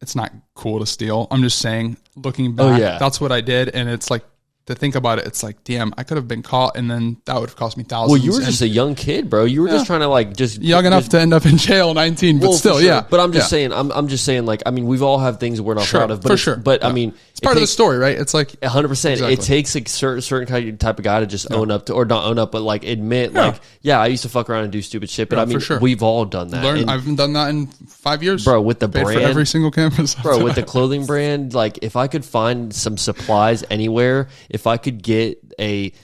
it's not cool to steal. I'm just saying, looking back, that's what I did, and it's like, to think about it, it's like, damn, I could have been caught, and then that would have cost me thousands. Well, you were just a young kid, bro. You were just trying to like just young enough to end up in jail, 19, but still, yeah. But I'm just saying, I'm just saying, like, I mean, we've all have things we're not proud of, but for sure. But I mean, it's part of the story, right? It's like 100%. Exactly. It takes a certain type of guy to just own up to, or not own up, but like admit, like, yeah, I used to fuck around and do stupid shit. But I mean, we've all done that. I haven't done that in 5 years, bro. With the brand, for every single canvas, bro. With the clothing brand, like, if I could find some supplies anywhere, if I could get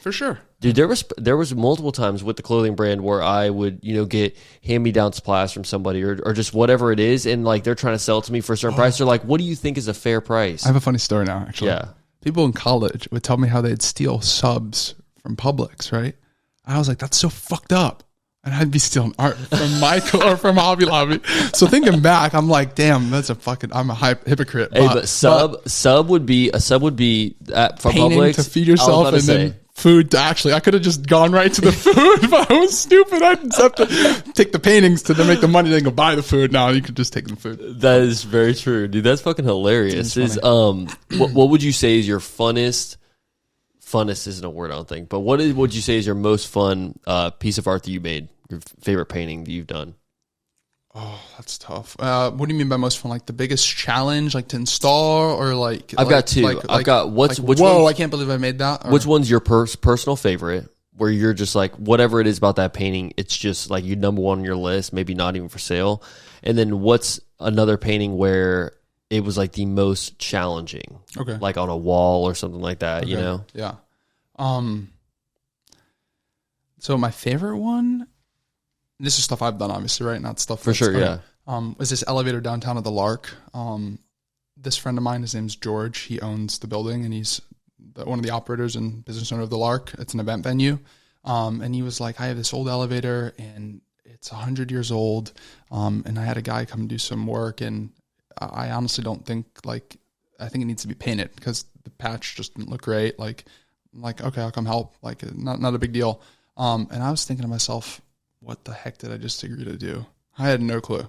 for sure, dude, there was multiple times with the clothing brand where I would, get hand-me-down supplies from somebody or just whatever it is, and like they're trying to sell it to me for a certain price. They're like, what do you think is a fair price? I have a funny story now, actually. Yeah. People in college would tell me how they'd steal subs from Publix, right? I was like, that's so fucked up. And I'd be stealing art from Michael or from Hobby Lobby. So thinking back, I'm like, damn, I'm a hypocrite. Hey, but sub would be from painting Publix to feed yourself, and then food to actually. I could have just gone right to the food, but I was stupid. I just have to take the paintings to make the money, then go buy the food. Now you could just take the food. That is very true, dude. That's fucking hilarious. What would you say is your funnest? Funnest isn't a word, I don't think. But what would you say is your most fun piece of art that you made? Your favorite painting that you've done? Oh, that's tough. What do you mean by most fun? Like the biggest challenge, like to install, or like? I've got two. I've got which whoa! I can't believe I made that. Which one's your personal favorite? Where you're just like, whatever it is about that painting, it's just like you number one on your list, maybe not even for sale. And then what's another painting where it was like the most challenging? Okay. Like on a wall or something like that, you know? Yeah. So my favorite one, this is stuff I've done, obviously, right? Not stuff for sure, yeah. Was this elevator downtown at the Lark. This friend of mine, his name's George. He owns the building, and he's one of the operators and business owner of the Lark. It's an event venue. And he was like, I have this old elevator, and it's 100 years old. And I had a guy come do some work, and I honestly don't think, like, I think it needs to be painted because the patch just didn't look great. Like, I'm like, okay, I'll come help. Like, not a big deal. And I was thinking to myself, what the heck did I just agree to do? I had no clue.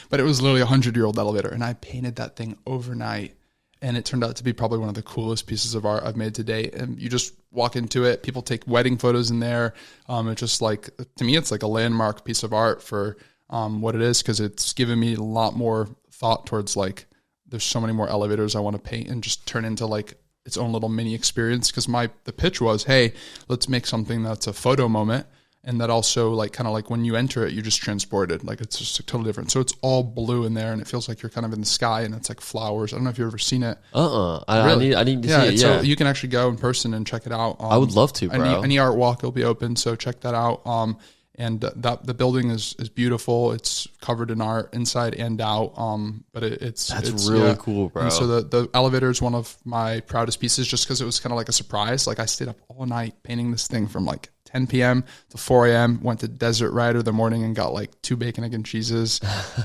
But it was literally a 100-year-old elevator, and I painted that thing overnight, and it turned out to be probably one of the coolest pieces of art I've made to date. And you just walk into it, people take wedding photos in there. It's just like, to me, it's like a landmark piece of art for what it is, because it's given me a lot more thought towards, like, there's so many more elevators I want to paint and just turn into like its own little mini experience. Because the pitch was, hey, let's make something that's a photo moment, and that also, like, kind of like when you enter it, you're just transported. Like, it's just totally different. So it's all blue in there, and it feels like you're kind of in the sky, and it's like flowers. I don't know if you've ever seen it. Really? I need to see it. Yeah, so you can actually go in person and check it out. I would love to, bro. Any art walk will be open, so check that out. And the building is beautiful. It's covered in art inside and out. But it's really cool, bro. And so the elevator is one of my proudest pieces, just because it was kind of like a surprise. Like, I stayed up all night painting this thing from like 10 p.m. to 4 a.m. Went to Desert Rider the morning and got like 2 bacon, egg, and cheeses,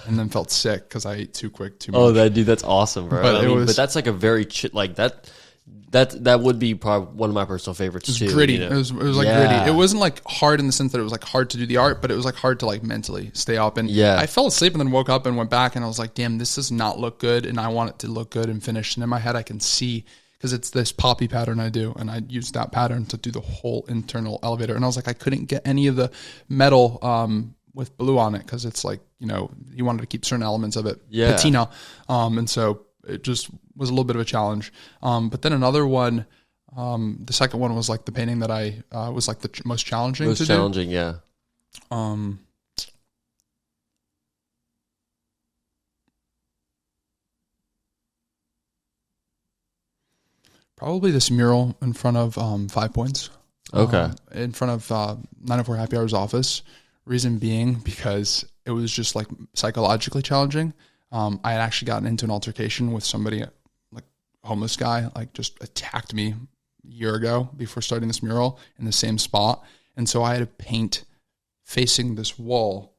and then felt sick because I ate too quick, too much. Oh, that's awesome, bro. But but that's like a very like that. That would be probably one of my personal favorites too. Gritty. You know? It was like gritty. It wasn't like hard in the sense that it was like hard to do the art, but it was like hard to like mentally stay up. And I fell asleep and then woke up and went back and I was like, damn, this does not look good. And I want it to look good and finish. And in my head, I can see, because it's this poppy pattern I do. And I use that pattern to do the whole internal elevator. And I was like, I couldn't get any of the metal with blue on it because it's like, you know, you wanted to keep certain elements of it patina. And so it just was a little bit of a challenge. But then another one, the second one was like the painting that I was like the most challenging. Most challenging, do. Yeah. Probably this mural in front of 5 Points. Okay. In front of 904 Happy Hour's office. Reason being because it was just like psychologically challenging. I had actually gotten into an altercation with somebody, like a homeless guy, like just attacked me a year ago before starting this mural in the same spot. And so I had to paint facing this wall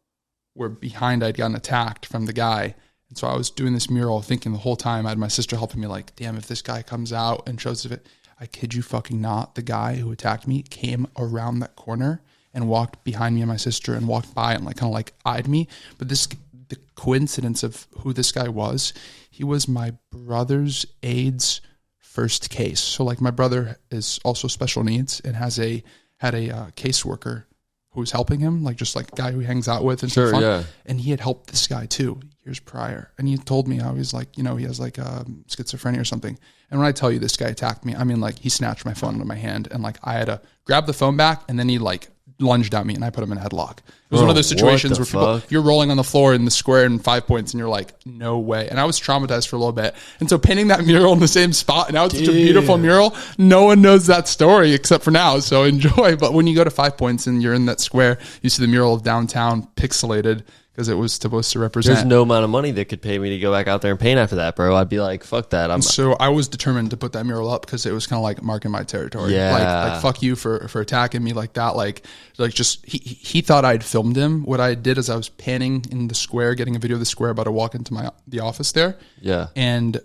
where behind I'd gotten attacked from the guy. And so I was doing this mural thinking the whole time, I had my sister helping me like, damn, if this guy comes out and shows it, I kid you fucking not, the guy who attacked me came around that corner and walked behind me and my sister and walked by and like kind of like eyed me. But the coincidence of who this guy was, he was my brother's AIDS first case. So like my brother is also special needs and had a caseworker who was helping him, like just like a guy who he hangs out with and sure, fun. yeah. And he had helped this guy too years prior. And he told me how he's like, you know, he has like schizophrenia or something. And when I tell you this guy attacked me, I mean like he snatched my phone out of my hand and like I had to grab the phone back and then he like lunged at me and I put him in a headlock. It was one of those situations where people, you're rolling on the floor in the square in 5 Points and you're like, no way. And I was traumatized for a little bit. And so painting that mural in the same spot, and now it's such a beautiful mural, no one knows that story except for now. So enjoy. But when you go to 5 Points and you're in that square, you see the mural of downtown pixelated because it was supposed to represent. There's no amount of money that could pay me to go back out there and paint after that, bro. I'd be like, fuck that. So I was determined to put that mural up because it was kind of like marking my territory. Yeah. Like fuck you for attacking me like that. Like just, he thought I'd filmed him. What I did is I was panning in the square, getting a video of the square, about to walk into the office there. Yeah. And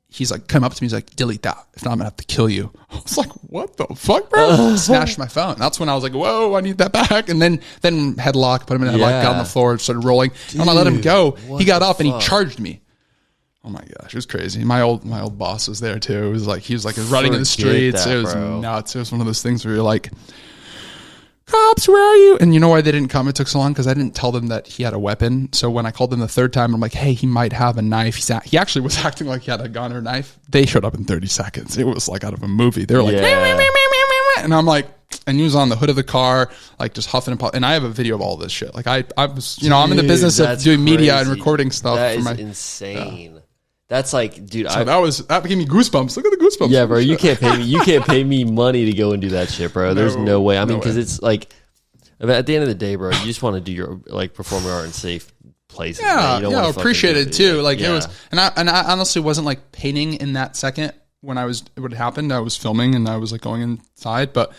he's like, come up to me. He's like, delete that. If not, I'm gonna have to kill you. I was like, what the fuck, bro? Smashed my phone. That's when I was like, whoa, I need that back. And then headlock, put him in a headlock, got on the floor, started rolling. Dude, and when I let him go, he got up and he charged me. Oh my gosh, it was crazy. My old boss was there too. It was like, he was like running in the streets. It was nuts. It was one of those things where you're like, cops, where are you? And you know why they didn't come? It took so long because I didn't tell them that he had a weapon. So when I called them the third time, I'm like, hey, he might have a knife. He actually was acting like he had a gun or knife. They showed up in 30 seconds. It was like out of a movie. They were like, and I'm like, and he was on the hood of the car, like just huffing and puffing. And I have a video of all this shit. Like I was, you know, I'm in the business of doing media and recording stuff. That is insane. Yeah. That's like, dude. So that gave me goosebumps. Look at the goosebumps. Yeah, bro. You can't pay me. You can't pay me money to go and do that shit, bro. There's no way. I mean, because it's like, at the end of the day, bro, you just want to do your like perform your art in safe places. Yeah, yeah. Appreciate it too. Like it was, and I honestly wasn't like painting in that second when it happened. I was filming and I was like going inside, but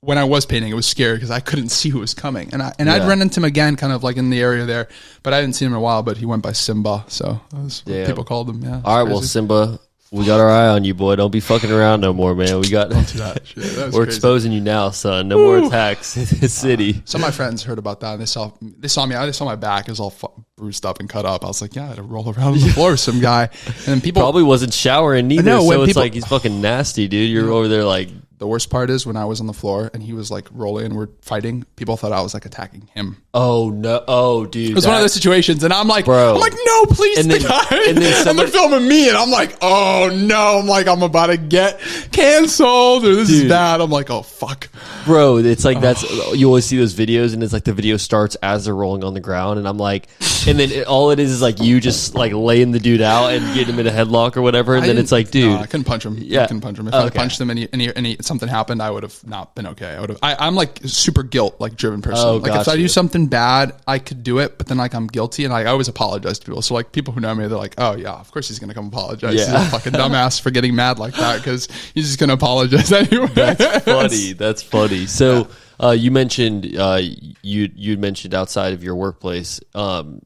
when I was painting, it was scary because I couldn't see who was coming. And I'd run into him again, kind of like in the area there, but I hadn't seen him in a while. But he went by Simba, so that's what people called him. Yeah. All right, well, Simba, we got our eye on you, boy. Don't be fucking around no more, man. We got. Don't do that shit. That we're crazy. Exposing you now, son. No more attacks in the city. Some of my friends heard about that and they saw me. They saw my back. It was all bruised up and cut up. I was like, yeah, I had to roll around on the floor with some guy. And people probably wasn't showering neither. So it's like he's fucking nasty, dude. You're over there like. The worst part is when I was on the floor and he was like rolling and we're fighting, people thought I was like attacking him. Oh no. Oh dude. It was one of those situations and I'm like, no, please. And then they're filming me and I'm like, oh no. I'm like, I'm about to get canceled or this is bad. I'm like, oh fuck. Bro, it's like you always see those videos and it's like the video starts as they're rolling on the ground and I'm like, and then all it is like you just like laying the dude out and getting him in a headlock or whatever, and then it's like, dude, no, I couldn't punch him. Yeah. I couldn't punch him. If I punched him and something happened, I would have not been okay. I'm like super guilt like driven person. Oh, like if I do something bad, I could do it, but then like I'm guilty, and like I always apologize to people. So like people who know me, they're like, oh yeah, of course he's gonna come apologize. Yeah. He's a fucking dumbass for getting mad like that because he's just gonna apologize anyway. That's funny. That's funny. So you mentioned you mentioned outside of your workplace. Do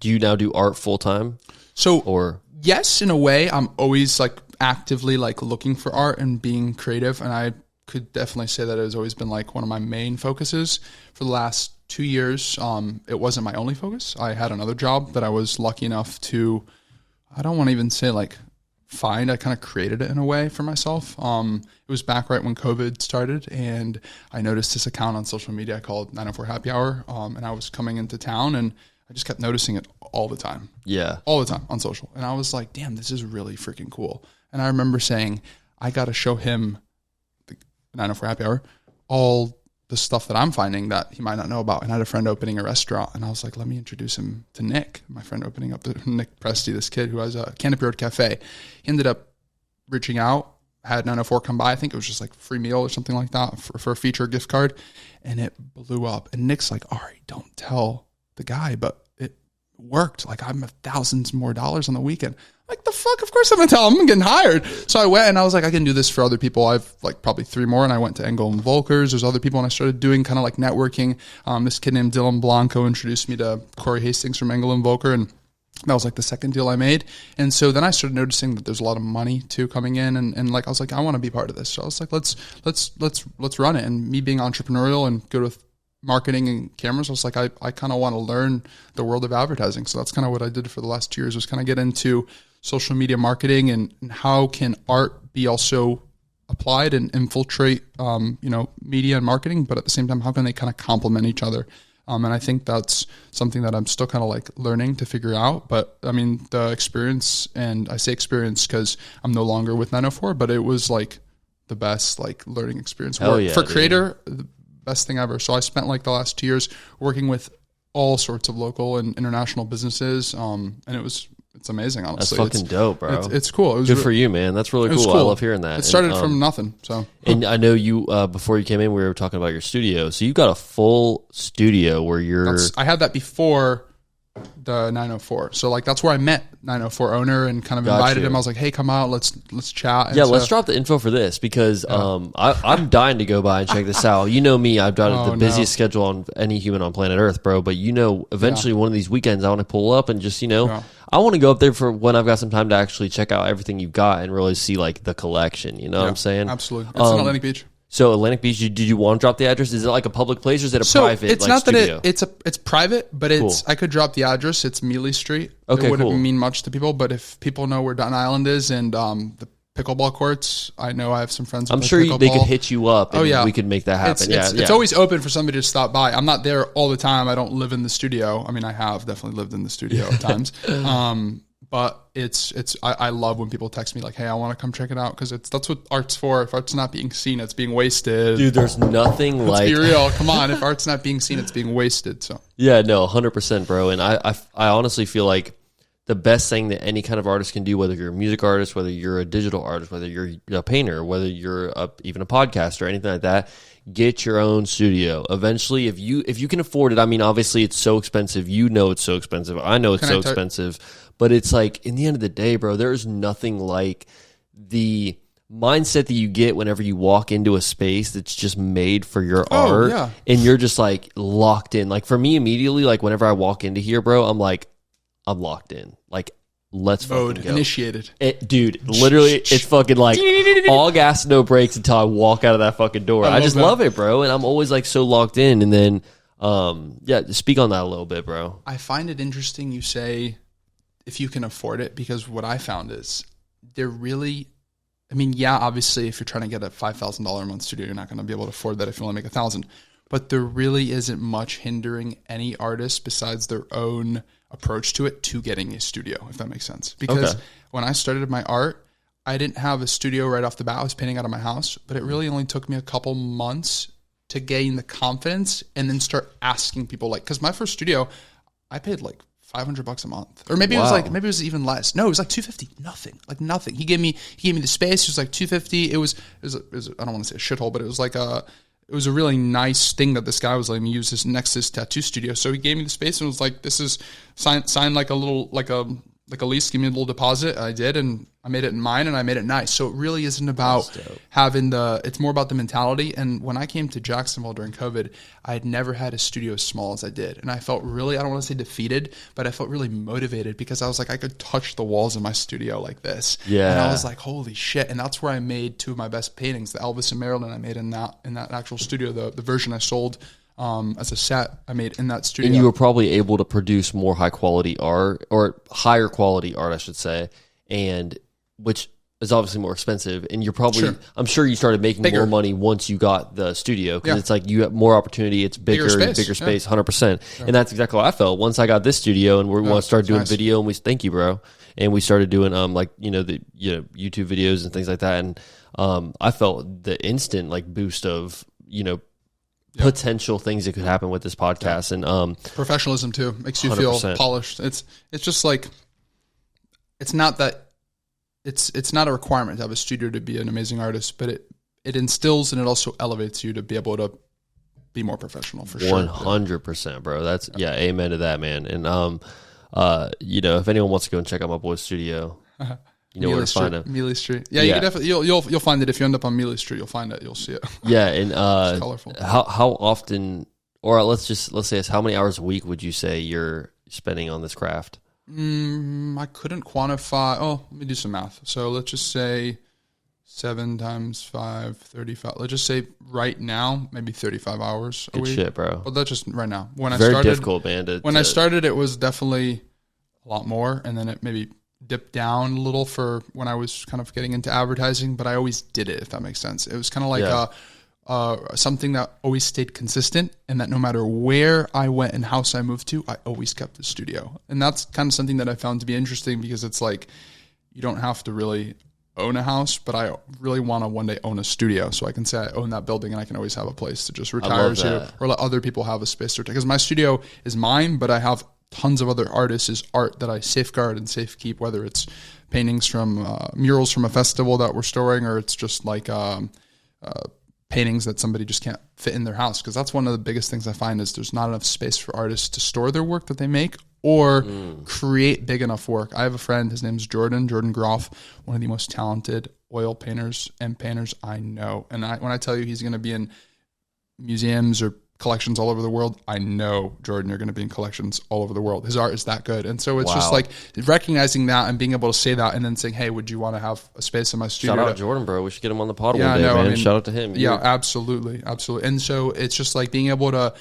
you now do art full time? So or yes, in a way, I'm always like actively like looking for art and being creative, and I could definitely say that it has always been like one of my main focuses for the last 2 years. It wasn't my only focus. I had another job that I was lucky enough to, I don't want to even say like find, I kind of created it in a way for myself. It was back right when COVID started, and I noticed this account on social media called 904 Happy Hour. And I was coming into town, and I just kept noticing it all the time. Yeah. All the time on social. And I was like, damn, this is really freaking cool. And I remember saying, I got to show him, the 904 Happy Hour, all the stuff that I'm finding that he might not know about. And I had a friend opening a restaurant, and I was like, let me introduce him to Nick, my friend opening up, Nick Presti, this kid who has a Canopy Road Cafe. He ended up reaching out, had 904 come by. I think it was just like a free meal or something like that for a feature gift card. And it blew up. And Nick's like, all right, don't tell the guy, but it worked. Like I'm thousands more dollars on the weekend. Like the fuck, of course I'm gonna tell him, I'm getting hired. So I went and I was like, I can do this for other people. I've like probably 3 more, and I went to Engel and Volkers. There's other people, and I started doing kind of like networking. This kid named Dylan Blanco introduced me to Corey Hastings from Engel and Volker, and that was like the second deal I made. And so then I started noticing that there's a lot of money too coming in, and like I was like, I want to be part of this. So I was like, let's run it. And me being entrepreneurial and good with marketing and cameras, I was like, I kind of want to learn the world of advertising. So that's kind of what I did for the last 2 years, was kind of get into social media marketing and how can art be also applied and infiltrate, media and marketing, but at the same time, how can they kind of complement each other? And I think that's something that I'm still kind of like learning to figure out. But I mean, the experience, and I say experience because I'm no longer with 904, but it was like the best like learning experience. Yeah, for creator, the best thing ever. So I spent like the last 2 years working with all sorts of local and international businesses. And it's amazing, honestly. That's fucking dope, bro. It's cool. It was good for you, man. That's really cool. I love hearing that. It started from nothing. So, and I know you before you came in, we were talking about your studio. So you've got a full studio where you're. I had that before the 904. So like that's where I met 904 owner and kind of invited him. I was like, hey, come out, let's chat. And let's drop the info for this because I'm dying to go by and check this out. You know me, I've got the busiest schedule on any human on planet Earth, bro. But eventually one of these weekends I want to pull up and just I want to go up there for when I've got some time to actually check out everything you've got and really see like the collection. You know what I'm saying? Absolutely. It's in Atlantic Beach. So Atlantic Beach, did you want to drop the address? Is it like a public place or is it a private? It's like, not studio? that it's private, but it's I could drop the address. It's Mealy Street. Okay, it wouldn't mean much to people, but if people know where Dutton Island is and the pickleball courts, I know I have some friends. I'm sure they could hit you up. And we could make that happen. It's always open for somebody to stop by. I'm not there all the time. I don't live in the studio. I mean, I have definitely lived in the studio at times. But I love when people text me like, hey, I want to come check it out, because that's what art's for. If art's not being seen, it's being wasted. Dude, there's nothing Let's be real. Come on. If art's not being seen, it's being wasted. So yeah, no, 100%, bro. And I honestly feel like the best thing that any kind of artist can do, whether you're a music artist, whether you're a digital artist, whether you're a painter, whether you're even a podcaster or anything like that, get your own studio. Eventually, if you can afford it, I mean, obviously it's so expensive. You know it's so expensive. I know it's so expensive. But it's like, in the end of the day, bro, there's nothing like the mindset that you get whenever you walk into a space that's just made for your art. Yeah. And you're just like locked in. Like for me, immediately, like whenever I walk into here, bro, I'm like, I'm locked in. Like, let's fucking go. Initiated. Dude, literally, it's fucking like all gas, no brakes until I walk out of that fucking door. I just love it, bro. And I'm always like so locked in. And then, speak on that a little bit, bro. I find it interesting you say if you can afford it, because what I found is they're really, I mean, yeah, obviously if you're trying to get a $5,000 a month studio, you're not going to be able to afford that if you only make $1,000. But there really isn't much hindering any artist besides their own approach to it to getting a studio, if that makes sense. Because when I started my art, I didn't have a studio right off the bat. I was painting out of my house, but it really only took me a couple months to gain the confidence and then start asking people, like, because my first studio, I paid like $500 a month, or maybe Wow. maybe it was even less. No, it was like $250. Nothing. He gave me the space. It was like $250. It was I don't want to say a shithole, but it was it was a really nice thing that this guy was letting me use this next to his tattoo studio. So he gave me the space and was like, "This is sign like a little like a lease. Give me a little deposit." I did, and I made it in mine, and I made it nice. So it really isn't about having it's more about the mentality. And when I came to Jacksonville during COVID, I had never had a studio as small as I did. And I felt really, I don't want to say defeated, but I felt really motivated because I was like, I could touch the walls in my studio like this. Yeah. And I was like, holy shit. And that's where I made two of my best paintings, the Elvis in Maryland I made in that actual studio, the version I sold as a set I made in that studio. And you were probably able to produce more high quality art, or higher quality art, I should say, and which is obviously more expensive. And you're probably, I'm sure you started making more money once you got the studio, because it's like you have more opportunity. It's bigger space, 100%. And that's exactly what I felt once I got this studio, and we want to start doing video. And thank you, bro. And we started doing the YouTube videos and things like that. And I felt the instant boost of potential things that could happen with this podcast. And professionalism too makes you 100%. feel polished. It's just like, it's not that it's not a requirement to have a studio to be an amazing artist, but it instills and it also elevates you to be able to be more professional, for sure. 100%, bro. That's amen to that, man. And if anyone wants to go and check out my boy's studio, you know where to find him. Mealy Street. Yeah, you can definitely you'll find it if you end up on Mealy Street. You'll find it. You'll see it. Yeah, and it's colorful. How often, or let's say how many hours a week would you say you're spending on this craft? I couldn't quantify. Oh, let me do some math. So let's just say 7 times 5, 35. Let's just say right now, maybe 35 hours a Good week. shit, bro. But that's just right now. When Very I started, difficult, man. I started, it was definitely a lot more, and then it maybe dipped down a little for when I was kind of getting into advertising. But I always did it, if that makes sense. It was kind of like something that always stayed consistent, and that no matter where I went and house I moved to, I always kept the studio. And that's kind of something that I found to be interesting, because it's like you don't have to really own a house, but I really want to one day own a studio, so I can say I own that building and I can always have a place to just retire to, or let other people have a space to retire. Because my studio is mine, but I have tons of other artists' art that I safeguard and safekeep, whether it's paintings from murals from a festival that we're storing, or it's just like paintings that somebody just can't fit in their house. Because that's one of the biggest things I find is there's not enough space for artists to store their work that they make or create big enough work. I have a friend, his name's Jordan Groff, one of the most talented oil painters and painters I know. And when I tell you he's going to be in museums or collections all over the world, I know, Jordan, you're going to be in collections all over the world. His art is that good. And so it's just like recognizing that and being able to say that, and then saying, hey, would you want to have a space in my studio? Shout out Jordan, bro. We should get him on the pod one day, man. I mean, shout out to him. Yeah, absolutely. And so it's just like being able to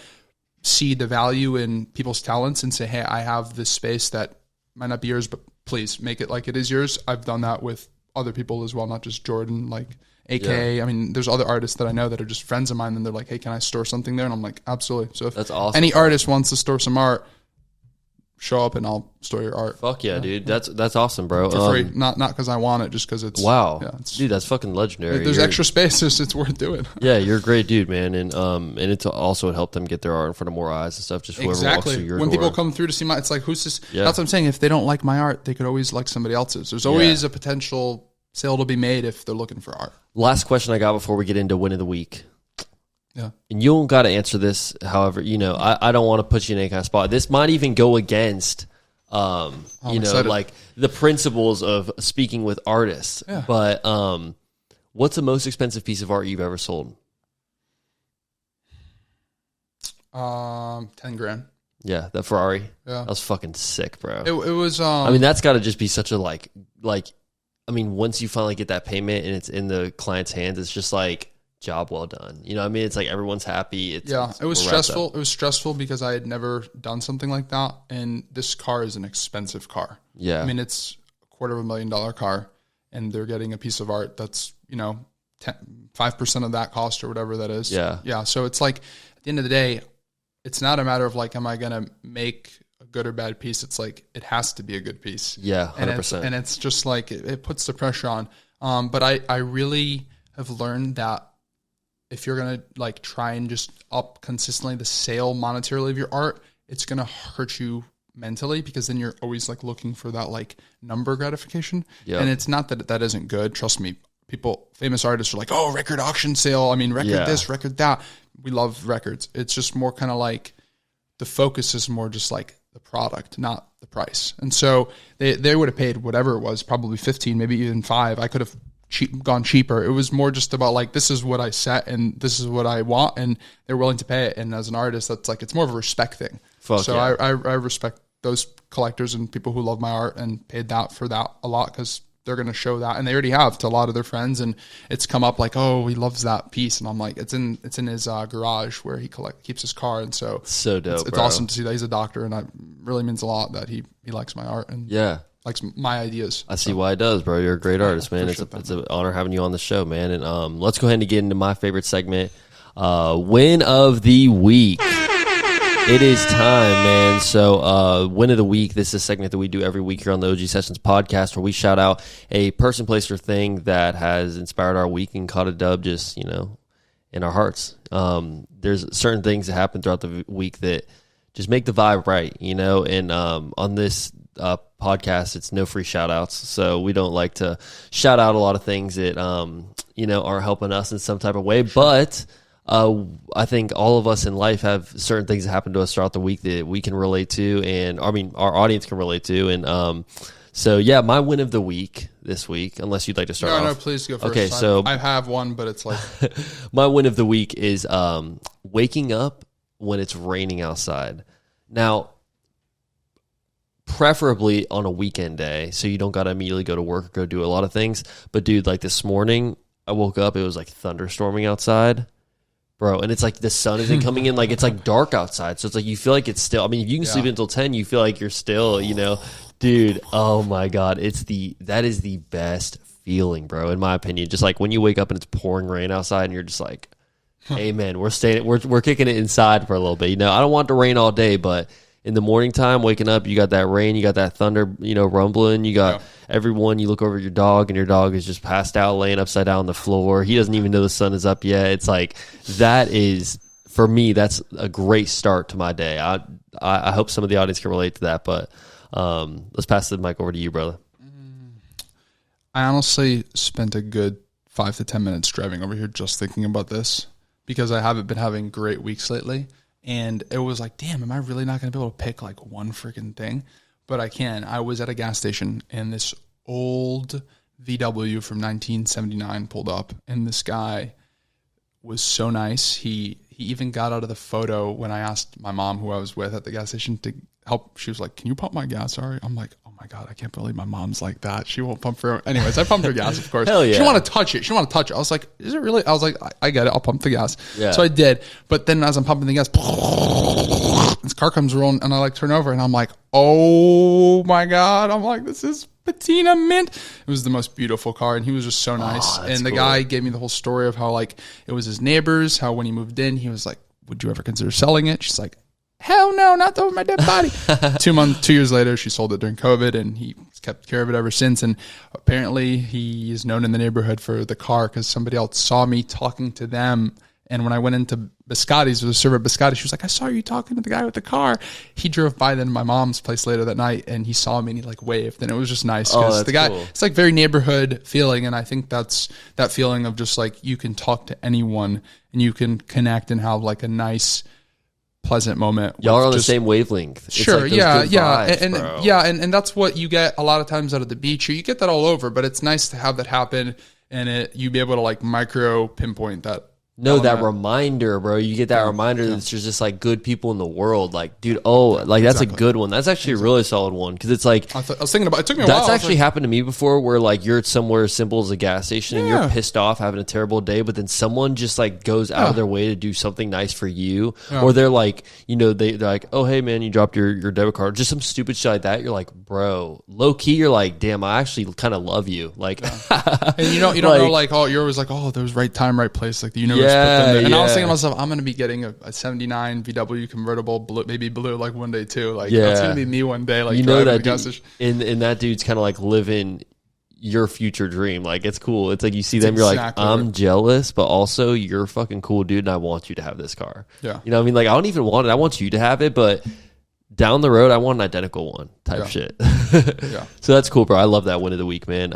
see the value in people's talents and say, hey, I have this space that might not be yours, but please make it like it is yours. I've done that with other people as well, not just Jordan, like AK. I mean, there's other artists that I know that are just friends of mine, and they're like, hey, can I store something there? And I'm like, absolutely. So if that's awesome, any artist wants to store some art, show up and I'll store your art. Fuck yeah, dude. That's awesome, bro. For free. Not because I want it, just because it's... Wow. Yeah, dude, that's fucking legendary. If there's extra spaces, it's worth doing. Yeah, you're a great dude, man. And it's also helped them get their art in front of more eyes and stuff. Just whoever walks through your when door. People come through to see my... It's like, who's this... Yeah. That's what I'm saying. If they don't like my art, they could always like somebody else's. There's always a potential sale to be made if they're looking for art. Last question I got before we get into win of the week. Yeah. And you don't got to answer this. However, I don't want to put you in any kind of spot. This might even go against, like the principles of speaking with artists. Yeah. But what's the most expensive piece of art you've ever sold? 10,000. Yeah, that Ferrari. Yeah. That was fucking sick, bro. It was. I mean, that's got to just be such a like. I mean, once you finally get that payment and it's in the client's hands, it's just like job well done. You know what I mean? It's like everyone's happy. It was stressful. It was stressful because I had never done something like that. And this car is an expensive car. Yeah. I mean, it's $250,000 car, and they're getting a piece of art that's, 5% of that cost or whatever that is. Yeah. Yeah. So it's like at the end of the day, it's not a matter of like, am I going to make a good or bad piece? It's like, it has to be a good piece. Yeah. 100%. And it's just like, it puts the pressure on. But I really have learned that if you're going to like try and just up consistently the sale monetarily of your art, it's going to hurt you mentally, because then you're always like looking for that like number gratification. Yep. And it's not that isn't good. Trust me, famous artists are like, oh, record auction sale. I mean, record this, record that. We love records. It's just more kind of like the focus is more just like the product, not the price. And so they would have paid whatever it was, probably 15, maybe even 5. I could have gone cheaper. It was more just about like, this is what I set and this is what I want, and they're willing to pay it. And as an artist, that's like, it's more of a respect thing. I respect those collectors and people who love my art and paid that for that a lot, because they're going to show that, and they already have to a lot of their friends, and it's come up like, oh, he loves that piece, and I'm like, it's in his garage where he keeps his car, and so dope. It's awesome to see that he's a doctor, and it really means a lot that he likes my art and likes my ideas. I see why it does, bro. You're a great artist, man. It's an honor having you on the show, man. And let's go ahead and get into my favorite segment, win of the week. It is time, man. So, win of the week. This is a segment that we do every week here on the OG Sessions podcast, where we shout out a person, place, or thing that has inspired our week and caught a dub just, in our hearts. There's certain things that happen throughout the week that just make the vibe right, and on this podcast, it's no free shout outs. So we don't like to shout out a lot of things that, are helping us in some type of way. But I think all of us in life have certain things that happen to us throughout the week that we can relate to, and our audience can relate to. And so my win of the week this week, unless you'd like to start off. No, please go first. Okay, so I have one, but it's like my win of the week is waking up when it's raining outside. Now, preferably on a weekend day, so you don't got to immediately go to work or go do a lot of things. But dude, like this morning, I woke up, it was like thunderstorming outside. Bro, and it's like the sun isn't coming in, like it's like dark outside. So it's like you feel like it's still, I mean, if you can sleep until 10, you feel like you're still, dude, oh my God, that is the best feeling, bro, in my opinion. Just like when you wake up and it's pouring rain outside and you're just like, hey man, we're kicking it inside for a little bit. I don't want the rain all day, but in the morning time, waking up, you got that rain, you got that thunder, rumbling, you got everyone, you look over at your dog, and your dog is just passed out, laying upside down on the floor. He doesn't even know the sun is up yet. It's like, that is, for me, that's a great start to my day. I hope some of the audience can relate to that, but let's pass the mic over to you, brother. I honestly spent a good 5 to 10 minutes driving over here just thinking about this, because I haven't been having great weeks lately. And it was like, damn, am I really not going to be able to pick like one freaking thing? But I can. I was at a gas station, and this old VW from 1979 pulled up, and this guy was so nice. He even got out of the photo when I asked my mom, who I was with at the gas station, to help. She was like, can you pump my gas? Sorry. I'm like, oh my God, I can't believe my mom's like that. She won't pump her. Anyways, I pumped her gas, of course. Hell yeah. She didn't want to touch it. I was like, is it really? I was like, I get it. I'll pump the gas. Yeah. So I did. But then as I'm pumping the gas, this car comes rolling, and I like turn over, and I'm like, oh my God. I'm like, this is patina mint. It was the most beautiful car, and he was just so nice. And the guy gave me the whole story of how like it was his neighbors, how when he moved in, he was like, would you ever consider selling it? She's like, hell no, not over my dead body. 2 years later, she sold it during COVID, and he kept care of it ever since. And apparently he is known in the neighborhood for the car, because somebody else saw me talking to them. And when I went into Biscotti's, there was a server at Biscotti, she was like, I saw you talking to the guy with the car. He drove by then my mom's place later that night, and he saw me, and he like waved, and it was just nice, because the guy, it's like very neighborhood feeling. And I think that's that feeling of just like, you can talk to anyone and you can connect and have like a nice, pleasant moment. Y'all are on the same wavelength. Sure. Like vibes, and that's what you get a lot of times out of the beach, or you get that all over, but it's nice to have that happen, and you be able to like micro pinpoint that. No, that reminder, bro. You get that reminder that there's just like good people in the world. Like, dude, that's a good one. That's actually a really solid one, because it's like I was thinking about. It took me a while. That's actually happened to me before, where like you're at somewhere as simple as a gas station, and you're pissed off, having a terrible day, but then someone just like goes out of their way to do something nice for you, or they're like, they're like, oh hey man, you dropped your debit card, just some stupid shit like that. You're like, bro, low key, you're like, damn, I actually kind of love you, like, and you don't know, like, oh, you're always like, oh, there's right time, right place, like the universe. And I was thinking to myself, I'm going to be getting a 79 VW convertible, maybe blue, like one day too. Like that's going to be me one day. Like that dude, and that dude's kind of like living your future dream. Like it's cool. It's like you see them, you're like, I'm jealous, but also you're a fucking cool dude, and I want you to have this car. Yeah. You know what I mean? Like I don't even want it. I want you to have it, but down the road, I want an identical one type shit. Yeah. So that's cool, bro. I love that win of the week, man.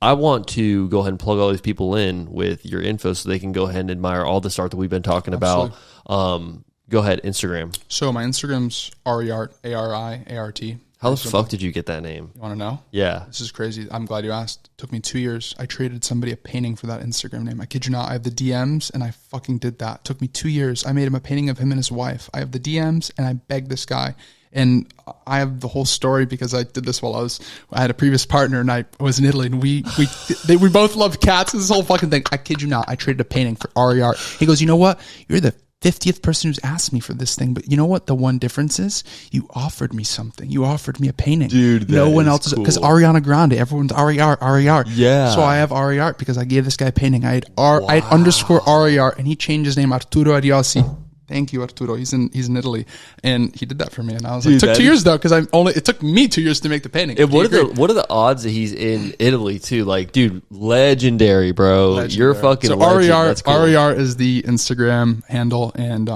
I want to go ahead and plug all these people in with your info so they can go ahead and admire all the art that we've been talking about. Go ahead, Instagram. So my Instagram's Ariart, ARIART. How the fuck did you get that name? You want to know? Yeah. This is crazy. I'm glad you asked. It took me 2 years. I traded somebody a painting for that Instagram name. I kid you not. I have the DMs, and I fucking did that. It took me 2 years. I made him a painting of him and his wife. I have the DMs, and I begged this guy. And I have the whole story because I did this while I had a previous partner, and I was in Italy, and we both loved cats. This whole fucking thing. I kid you not. I traded a painting for Ariart. He goes, you know what? You're the 50th person who's asked me for this thing, but you know what the one difference is? You offered me something. You offered me a painting. Dude, no one else cool. because Ariana Grande, everyone's Ariart. Yeah. So I have Ariart because I gave this guy a painting. I had underscore Ariart, and he changed his name Arturo Ariossi. Thank you, Arturo. He's in Italy, and he did that for me. And I was like, it took 2 years though, because it took me 2 years to make the painting. And what are the odds that he's in Italy too? Like, dude, legendary, bro. Legendary. You're fucking so legend. That's cool. Ariart is the Instagram handle, and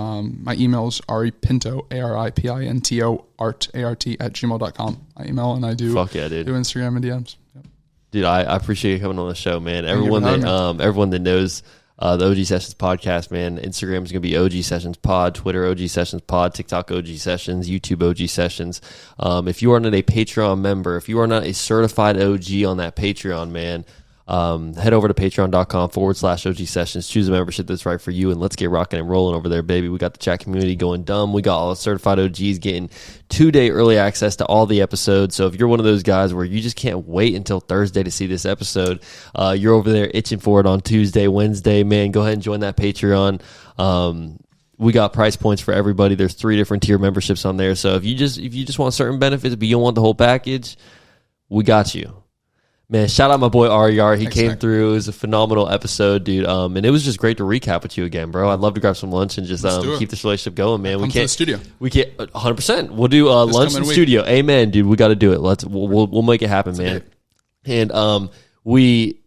my email is aripinto, ARIPINTO, art @gmail.com. I email and I do Fuck yeah, dude. do Instagram and DMs. Yep. Dude, I appreciate you coming on the show, man. Everyone that knows the OG Sessions podcast, man. Instagram is going to be OG Sessions Pod, Twitter OG Sessions Pod, TikTok OG Sessions, YouTube OG Sessions. If you are not a Patreon member, if you are not a certified OG on that Patreon, man, head over to patreon.com/OG Sessions. Choose a membership that's right for you, and let's get rocking and rolling over there, baby. We got the chat community going dumb. We got all the certified OGs getting 2-day early access to all the episodes. So if you're one of those guys where you just can't wait until Thursday to see this episode, you're over there itching for it on Tuesday, Wednesday, man, go ahead and join that Patreon. We got price points for everybody. There's 3 different tier memberships on there. So if you just want certain benefits, but you don't want the whole package, we got you. Man, shout out my boy Ariart. He came through. It was a phenomenal episode, dude. And it was just great to recap with you again, bro. I'd love to grab some lunch and just keep this relationship going, man. Come to the studio. We can't 100%. We'll do lunch in the studio. Amen, dude. We got to do it. We'll make it happen, man. And we,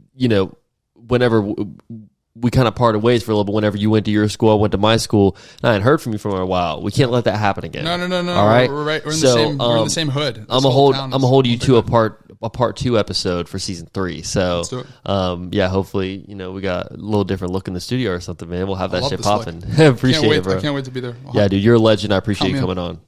whenever we kind of parted ways for a little bit, whenever you went to your school, I went to my school, and I hadn't heard from you for a while. We can't let that happen again. No. All right, we're in the same hood. I'm gonna hold you to a part 2 episode for season 3. So, yeah, hopefully, we got a little different look in the studio or something, man. We'll have that shit popping. Appreciate it, bro. I can't wait to be there. Yeah, dude, you're a legend. I appreciate you coming on.